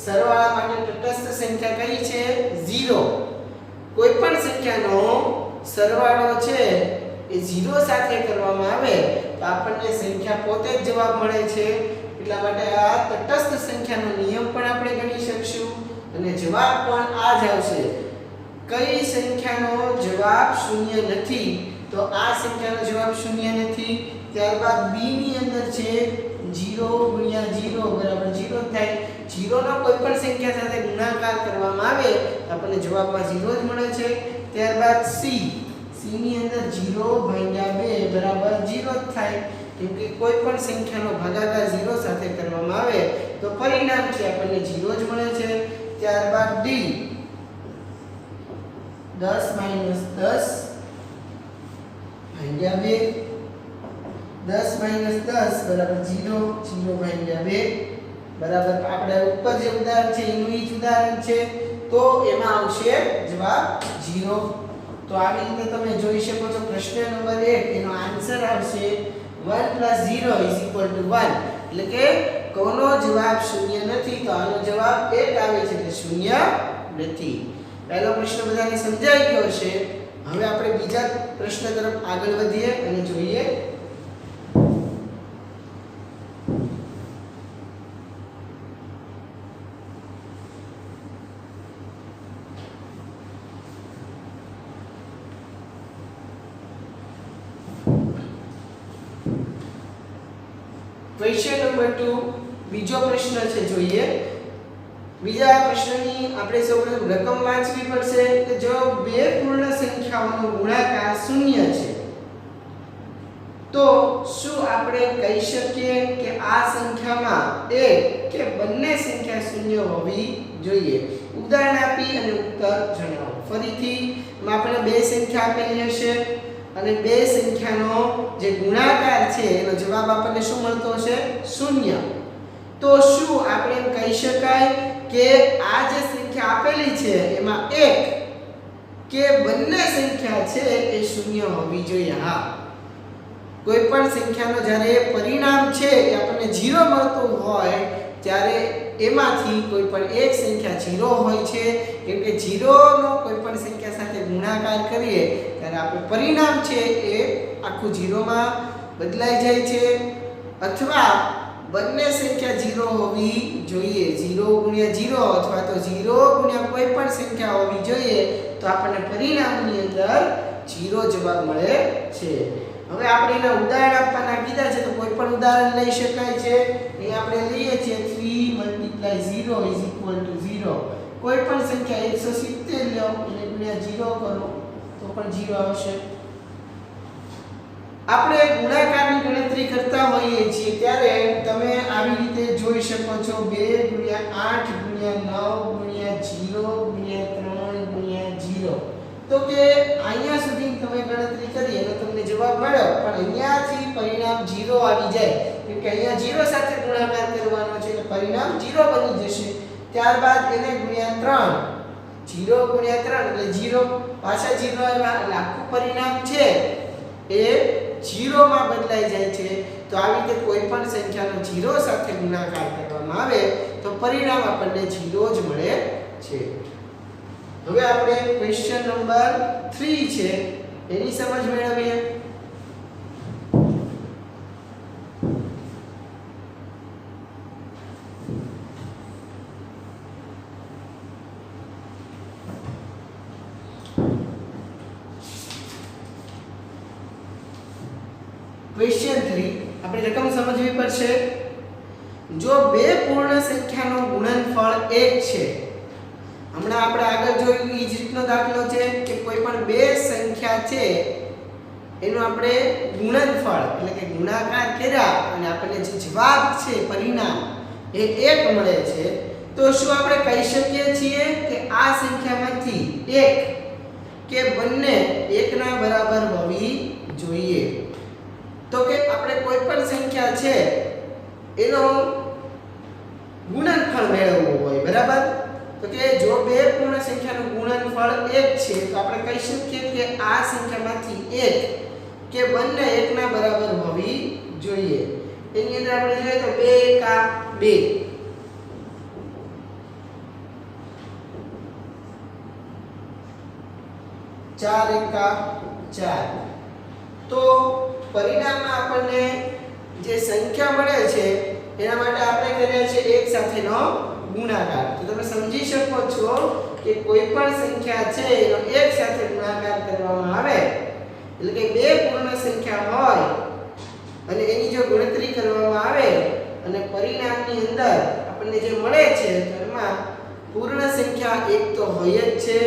સરવાળા માટે તટસ્થ સંખ્યા કઈ છે? 0. કોઈ પણ સંખ્યાનો સરવાળો છે એ 0 સાથે કરવામાં આવે તો આપણને સંખ્યા પોતે જ જવાબ મળે છે. એટલા માટે આ તટસ્થ સંખ્યાનો નિયમ પણ આપણે ગણી શકશું અને જવાબ પણ આ જ આવશે. કઈ સંખ્યાનો જવાબ શૂન્ય નથી? તો આ સંખ્યાનો જવાબ શૂન્ય નથી. ત્યારબાદ b ની અંદર છે 0 ગુણ્યા 0 બરાબર 0 થાય. 0 નો કોઈ પણ સંખ્યા સાથે ગુણાકાર કરવામાં આવે તો આપણને જવાબમાં 0 જ મળે છે. ત્યારબાદ c ની અંદર 0 ભાગ્યા 2 બરાબર 0 જ થાય. કેમ કે કોઈ પણ સંખ્યાનો ભાગાકાર 0 સાથે કરવામાં આવે તો પરિણામ છે આપણને 0 જ મળે છે. ત્યારબાદ d 10 - 10 ભાગ્યા 2 10 - 10 બરાબર 0 0 ભાગ્યા 2 બરાબર આપણે ઉપર જે ઉદાહરણ છે એનું જ ઉદાહરણ છે તો એમાં આવશે જવાબ 0. તો આવી રીતે તમે જોઈ શકો છો પ્રશ્ન નંબર 1 એનો આન્સર આવશે 1 + 0 = 1 એટલે કે કોનો જવાબ શૂન્ય નથી તો આનો જવાબ 1 આવે છે એટલે શૂન્ય નથી. પહેલો પ્રશ્ન બધાને સમજાઈ ગયો હશે. હવે આપણે બીજા પ્રશ્ન તરફ આગળ વધીએ અને જોઈએ. ક્વેશ્ચન નંબર 2 બીજો પ્રશ્ન છે જોઈએ. બીજા પ્રશ્નની આપણે સૌપ્રથમ રકમ વાંચવી પડશે કે જો બે પૂર્ણ સંખ્યાઓનો ગુણાકાર શૂન્ય છે તો શું આપણે કહી શકીએ કે આ સંખ્યામાં એક કે બંને સંખ્યા શૂન્ય હોવી જોઈએ? ઉદાહરણ આપી અને ઉત્તર જણાવો. ફરીથી આપણે બે સંખ્યા આપેલી હશે અને બે સંખ્યાનો જે ગુણાકાર છે એનો જવાબ આપણને શું મળતો હશે? શૂન્ય. તો શું આપણે કહી શકાય કે આ જે સંખ્યા આપેલી છે એમાં એક કે બંને સંખ્યા છે એ શૂન્ય હોવી જોઈએ? હા, કોઈ પણ સંખ્યાનો જ્યારે પરિણામ છે એ આપણને 0 મળતું હોય ત્યારે એમાંથી કોઈ પણ એક સંખ્યા 0 હોય છે. કેમ કે 0 નો કોઈ પણ સંખ્યા સાથે ગુણાકાર કરીએ ત્યારે આપણું પરિણામ છે એ આખું 0 માં બદલાઈ જાય છે. અથવા બંને સંખ્યા 0 હોવી જોઈએ. 0 ગુણ્યા 0 અથવા તો 0 ગુણ્યા કોઈ પણ સંખ્યા હોવી જોઈએ તો આપણને પરિણામની અંદર 0 જવાબ મળે છે. હવે આપણે એના ઉદાહરણ આપવાના કીધા છે તો કોઈ પણ ઉદાહરણ લઈ શકાય છે. અહીં આપણે લઈએ છીએ 3 × 0 = 0. કોઈ પણ સંખ્યા 170 લો અને ગુણ્યા 0 કરો તો પણ 0 આવશે. આપણે ગુણાકારની ગણતરી કરતા હોઈએ છીએ ત્યારે તમે આવી રીતે જોઈ શકો છો 2 × 8 × 9 × 0 × 3 × 0. તો કે અહીંયા સુધી તમે ગણતરી કરી અને તમને જવાબ મળ્યો પણ અહીંયાથી પરિણામ 0 આવી જાય કેમ કે અહીંયા 0 સાથે ગુણાકાર કરવાનો છે એટલે પરિણામ 0 બની જશે. ત્યારબાદ એને ગુણ્યા 3 0 ગુણ્યા 3 એટલે 0 પાછા 0 આવ્યા એટલે આખું પરિણામ છે એ 0 માં બદલાઈ જાય છે. તો આવી રીતે કોઈ પણ સંખ્યાનો 0 સાથે ગુણાકાર કરવામાં આવે તો પરિણામ આપણને 0 જ મળે છે. હવે આપણે ક્વેશ્ચન નંબર 3 છે એની સમજ મેળવીએ. ક્વેશ્ચન 3 આપણે રકમ સમજવી પડશે. જો બે પૂર્ણ સંખ્યાનો ગુણનફળ 1 છે, હમણાં આપણે આગળ જોયું એ જ રીતનો દાખલો છે કે કોઈ પણ બે સંખ્યા છે એનો આપણે ગુણનફળ એટલે કે ગુણાકાર કર્યા અને આપણને જે જવાબ છે પરિણામ એ 1 મળે છે તો શું આપણે કહી શકીએ છીએ કે આ સંખ્યામાંથી એક કે બંને 1 ના બરાબર હોવી જોઈએ? તો કે આપણે કોઈ પણ સંખ્યા છે એનો ગુણનફળ મેળવવો હોય બરાબર. તો કે જો બે પૂર્ણ સંખ્યાનું ગુણનફળ 1 છે તો આપણે કહી શકીએ કે આ સંખ્યામાંથી એક કે બંને 1 ના બરાબર હોવી જોઈએ. એની અંદર આપણે જોઈએ તો 2 × 2 તો 4 એકા 4. તો પરિણામમાં આપણને જે સંખ્યા મળે છે એના માટે આપણે કરીએ છીએ એક સાથેનો ગુણાકાર. તો તમે સમજી શકો છો કે કોઈ પણ સંખ્યા છે એનો એક સાથે ગુણાકાર કરવામાં આવે એટલે કે બે પૂર્ણ સંખ્યા હોય અને એની જો ગણતરી કરવામાં આવે અને પરિણામની અંદર આપણને જે મળે છે તો એમાં પૂર્ણ સંખ્યા એક તો હોય જ છે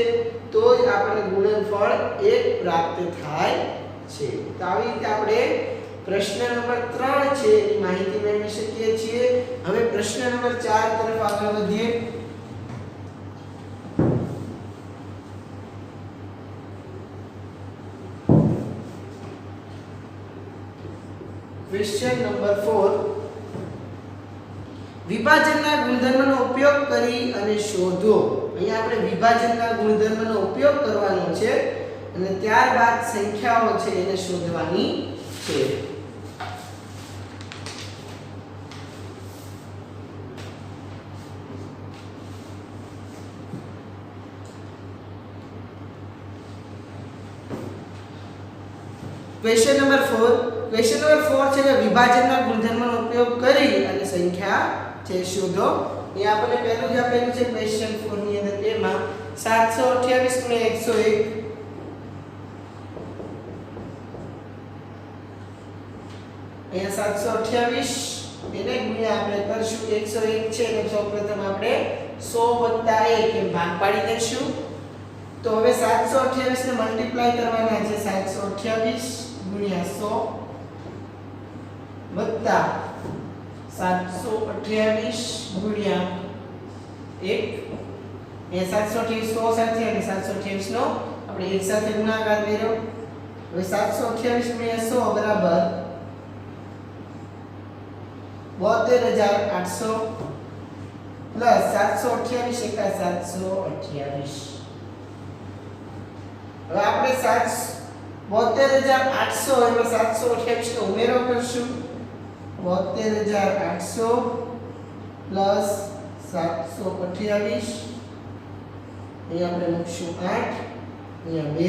તો જ આપણને ગુણનફળ 1 પ્રાપ્ત થાય છે. તો આવી રીતે આપણે પ્રશ્ન નંબર 3 છે એની માહિતી મેળવી શકીએ છીએ. હવે પ્રશ્ન નંબર 4 તરફ આગળ વધીએ. ક્વેશ્ચન નંબર 4, વિભાજનના ગુણધર્મનો ઉપયોગ કરી અને શોધો. અહીંયા આપણે વિભાજનના ગુણધર્મનો ઉપયોગ કરવાનો છે અને ત્યારબાદ સંખ્યાઓ છે એને શોધવાની છે. ક્વેશ્ચન નંબર 4 છે કે વિભાજનના ગુણધર્મનો ઉપયોગ કરી અને સંખ્યા છે શોધો. એ આપણને પહેલું જ આપેલું છે ક્વેશ્ચન 4 ની અંદર એમાં 728 * 101 અહીંયા 728 એને ગુણ્યા આપણે કરશું 101 છે એટલે સૌપ્રથમ આપણે 100 + 1 એમ ભાગ પાડી દઈશું. તો હવે 728 ને મલ્ટીપ્લાય કરવાના છે 728 ગુણ્યા 100 વત્તા 728 ગુણ્યા 1 એ 728 100 સાથે અને 728 નો આપણે એક સાથે ગુણાકાર કર્યો. હવે 728 ગુણ્યા 100 બરાબર 72800 પ્લસ 728 એકા 728. હવે આપણે 72800 એમાં 728 નો ઉમેરો કરશું. 72800 પ્લસ 728 અહીં આપણે મૂકશું 8 અહીંયા 2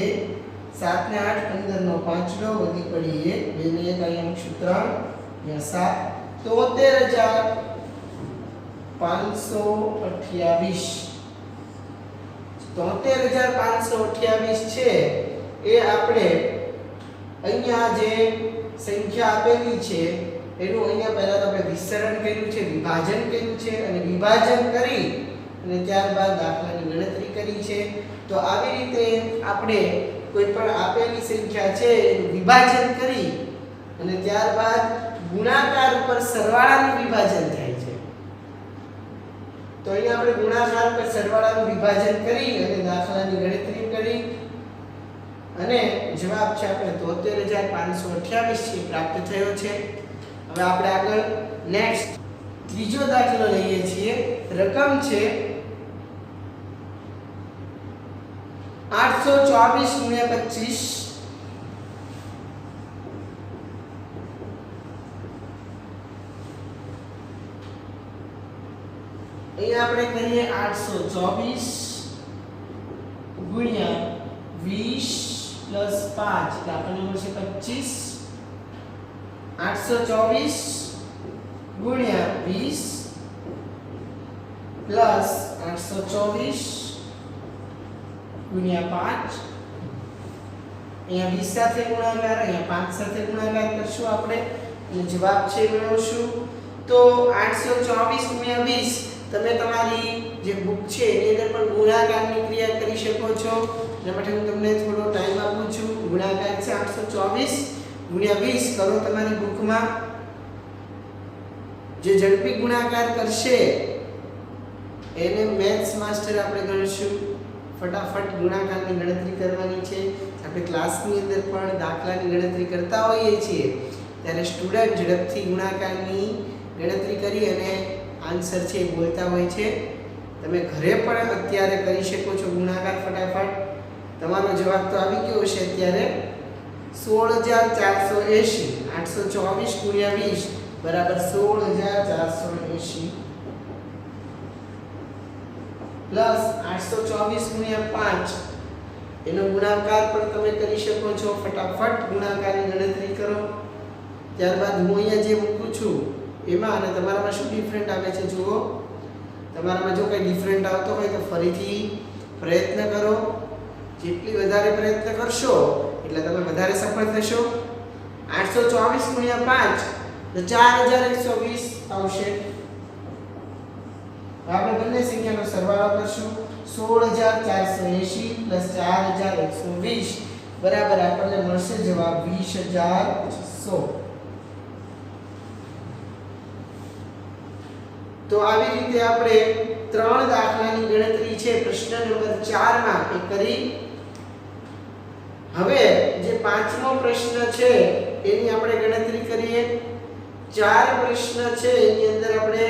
7 ને 8 15 નો 5 લો વધી પડી 1 2 ને 1 અહીંયા મૂકશું 3 અહીંયા 7 73528 73528 છે એ આપણે અહીંયા જે સંખ્યા આપેલી છે એનું અહીંયા પહેલા તો આપણે વિસ્તરણ કર્યું છે, વિભાજન કર્યું છે અને વિભાજન કરી અને ત્યારબાદ દાખલાની ગણતરી કરી છે. તો આવી રીતે આપણે કોઈ પણ આપેલી સંખ્યા છે એનું વિભાજન કરી અને ત્યારબાદ ગુણાકાર ઉપર સરવાળાનું વિભાજન થાય છે. તો અહીંયા આપણે ગુણાકાર પર સરવાળાનું વિભાજન કરી અને દાખલાની ગણતરી કરી અને જવાબ છે આપણે 73528 છે પ્રાપ્ત થયો છે. હવે આપણે આગળ નેક્સ્ટ ત્રીજો દાખલો લઈએ છીએ. રકમ છે 824 * 25. અહીંયા આપણે કહીએ 824 ગુણ્યા 20 પ્લસ 5 એટલે આપણને મળશે 25. 824 ગુણ્યા 20 પ્લસ 824 ગુણ્યા 5 અહીંયા 20 સાથે ગુણાકાર અહીંયા 5 સાથે ગુણાકાર કરશું આપણે અને જવાબ છે મેળવશું. તો 824 ગુણ્યા 20 તમે તમારી જે બુક છે એની અંદર પણ ગુણાકારની ક્રિયા કરી શકો છો. એના માટે હું તમને થોડો ટાઈમ આપું છું. ગુણાકાર છે 824 ગુણ્યા 20 કરો તમારી બુકમાં. જે ઝડપી ગુણાકાર કરશે એને મેથ્સ માસ્ટર આપણે ગણશું. ફટાફટ ગુણાકારની ગણતરી કરવાની છે. આપણે ક્લાસની અંદર પણ દાખલાની ગણતરી કરતા હોઈએ છીએ ત્યારે સ્ટુડન્ટ ઝડપથી ગુણાકારની ગણતરી કરી અને આન્સર છે એ બોલતા હોય છે. તમે ઘરે પણ અત્યારે કરી શકો છો ગુણાકાર ફટાફટ. તમારો જવાબ તો આવી ગયો છે અત્યારે 16480. 824 ગુણ્યા 20 બરાબર 16480 પ્લસ 824 ગુણ્યા 5 એનો ગુણાકાર પણ તમે કરી શકો છો. ફટાફટ ગુણાકારની ગણતરી કરો. ત્યારબાદ હું અહીંયા જે મૂકું છું એમાં અને તમારામાં શું ડિફરન્ટ આવે છે જુઓ. તમારામાં જો કંઈ ડિફરન્ટ આવતો હોય તો ફરીથી પ્રયત્ન કરો. જેટલી વધારે પ્રયત્ન કરશો એટલે તમે વધારે સફળ થશો. 824 ગુણ્યા 5 તો 4120 આવશે. આપણે બંને સંખ્યાનો સરવાળો કરશું. 16480 પ્લસ 4120 બરાબર આપણને મળશે જવાબ 20600. તો આવી રીતે આપણે ત્રણ દાખલાની ગણતરી છે પ્રશ્ન નંબર 4 માં એ કરી. હવે જે પાંચમો પ્રશ્ન છે એની આપણે ગણતરી કરીએ. ચાર પ્રશ્ન છે એની અંદર આપણે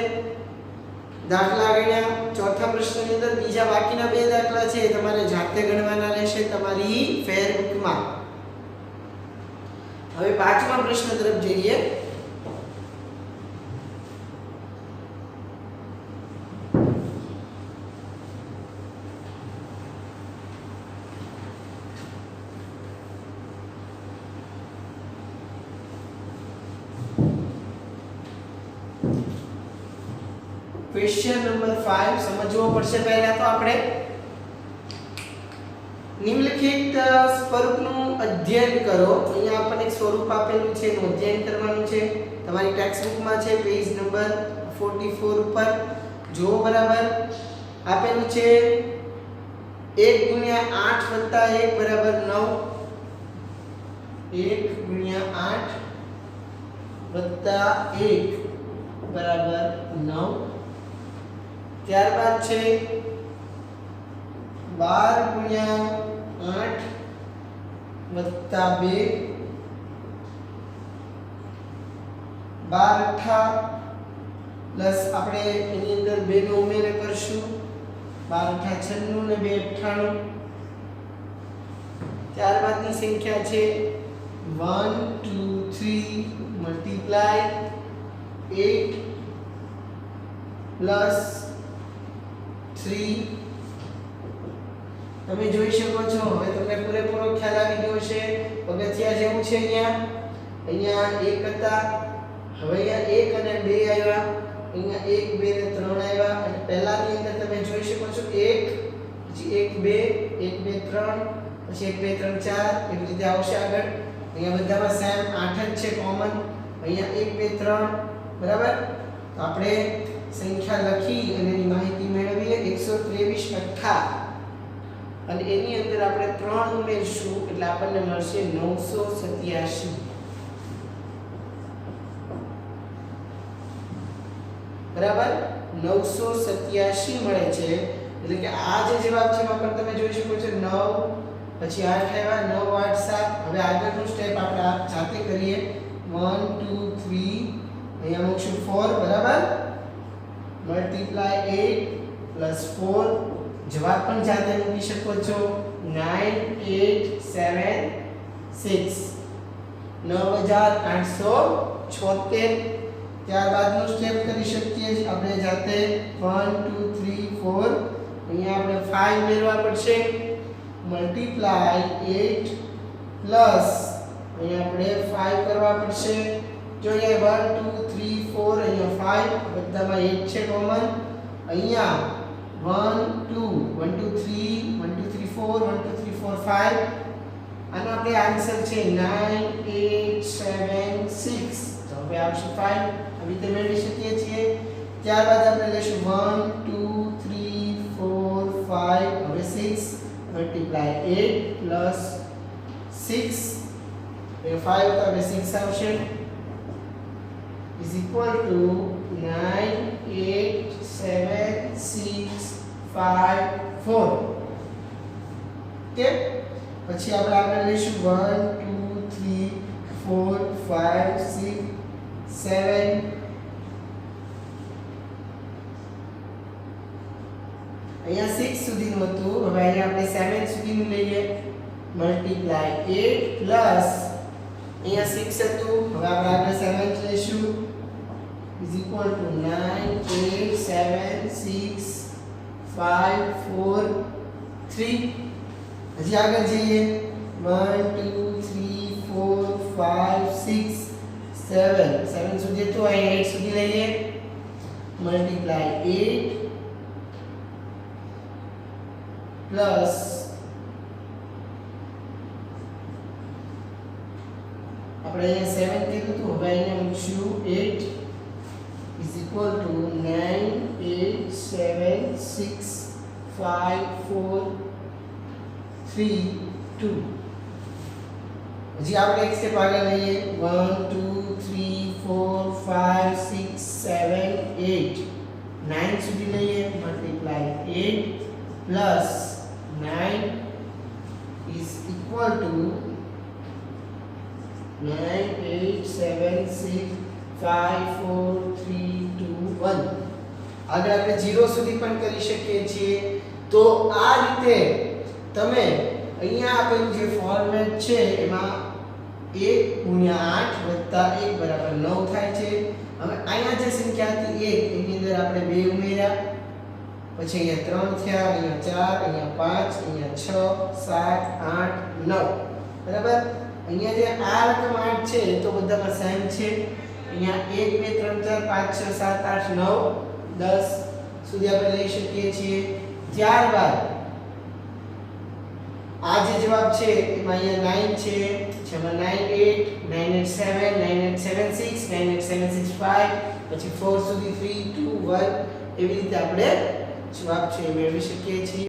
દાખલા ગણ્યા. ચોથા પ્રશ્નની અંદર બીજા બાકીના બે દાખલા છે તમારે જાતે ગણવાના રહેશે તમારી ફેર બુકમાં. હવે પાંચમા પ્રશ્ન તરફ જઈએ. क्वेश्चन नंबर 5 समझવો પડશે પહેલા તો આપણે. નિમ્નલિખિત સ્વરૂપનું અધ્યયન કરો. અહીંયા આપણને એક સ્વરૂપ આપેલું છે એનું અધ્યયન કરવાનું છે. તમારી ટેક્સ્ટ બુકમાં છે પેજ નંબર 44 ઉપર જો બરાબર આપેલું છે 1 * 8 + 1 બરાબર 9. 1 * 8 + 1 બરાબર 9. ત્યારબાદ છે 12 * 8 + 2 12 પ્લસ આપણે એની અંદર 2 નો ઉમેરો કરશું. 12 * 96 ને 2 98. ત્યારબાદની સંખ્યા છે 1 2 3 મલ્ટીપ્લાય 8 પ્લસ 3. તમે જોઈ શકો છો હવે તમને પૂરેપૂરો ખ્યાલ આવી ગયો છે. પગથિયા જેવું છે. અહીંયા 1 હતા, હવે અહીંયા 1 અને 2 આવ્યા, અહીંયા 1 2 ને 3 આવ્યા અને પહેલાની અંદર તમે જોઈ શકો છો 1 પછી 1 2 1 2 3 પછી 1 2 3 4 એવી રીતે આવશે આગળ. અહીંયા બધામાં સેમ 8 જ છે કોમન. અહીંયા 1 2 3 બરાબર. તો આપણે સંખ્યા લખી અને એની માહિતી મેળવીએ. 123 અઠ્ઠા અને એની અંદર આપણે 3 ઉમેરશું એટલે આપણને મળશે 987. બરાબર 987 મળે છે. એટલે કે આ જે જવાબ છે એમાં પણ તમે જોઈ શકો છો 9 પછી 8 આવ્યા 9 8 7. હવે આગળનું સ્ટેપ આપણે જાતે કરીએ. 1 2 3 અહીંયા મૂકશું 4 બરાબર. મલ્ટીપ્લાય 8 પ્લસ 4 જવાબ પણ જાતે મૂકી શકો છો 9876 9876. ત્યારબાદનું સ્ટેપ કરી શકીએ આપણે જાતે 1 2 3 4 અહીંયા આપણે 5 મેળવવા પડશે. મલ્ટીપ્લાય 8 પ્લસ અહીંયા આપણે 5 કરવા પડશે. જો અહીંયા 1 2 3 4 અહીંયા 5 બધામાં 8 છે કોમન. અહીંયા 1 2 1 2 3 1 2 3 4 1 2 3 4 5. આનો આપણે આન્સર છે 9876. તો હવે આવશે 5. આવી રીતે મેળવી શકીએ છીએ. ત્યારબાદ આપણે લેશું 1 2 3 4 5 હવે 6 મલ્ટીપ્લાય 8 પ્લસ 6 એ 5 તો હવે 6 આવશે is equal to 987654. ઓકે. પછી આપણે આગળ લઈશું 1 2 3 4 5 6 7. અહીંયા 6 સુધીનું હતું. હવે અહીંયા આપણે 7 સુધીનું લઈએ. મલ્ટીપ્લાય 8 પ્લસ અહીંયા 6 હતું. હવે આપણે આગળ 7 લઈશું is equal to 987654 3. હજી આગળ જઈએ 1 2 3 4 5 6 7 7 સુધી તો અહીં 8 સુધી લઈએ મલ્ટીપ્લાય 8 પ્લસ આપણે અહીંયા 7 કીધું તો હવે અહીંયા મૂકશું 8 is equal to 9 8 7 6 5 4 3 2 હજી આપણે એક સ્ટેપ આગળ લઈએ 1 2 3 4 5 6 7 8 9 સુધી લઈએ multiply 8 plus 9 is equal to 9 8 7 6 5 4 3 2 1 આગળ આપણે 0 સુધી પણ કરી શકીએ છીએ તો આ રીતે તમે અહીંયા આપેલું જે ફોર્મેટ છે એમાં 1 * 8 + 1 = 9 થાય છે હવે અહીંયા જે સંખ્યા હતી 1 એની અંદર આપણે 2 ઉમેર્યા પછી અહીંયા 3 થયા અહીંયા 4 અહીંયા 5 અહીંયા 6 7 8 9 બરાબર અહીંયા જે આ રકમ 8 છે તો બધામાં સેમ છે અહીંયા 1 2 3 4 5 6 7 8 9 10 સુધી આપણે લઈ શકીએ છીએ ત્યારબાદ આ જે જવાબ છે એમાં અહીંયા 9 છે જેમાં 9 8 9 8 7 9 8 7 6 9 8 7 6 5 પછી 4 સુધી 3 2 1 એવી રીતે આપણે જવાબ છે મેળવી શકીએ છીએ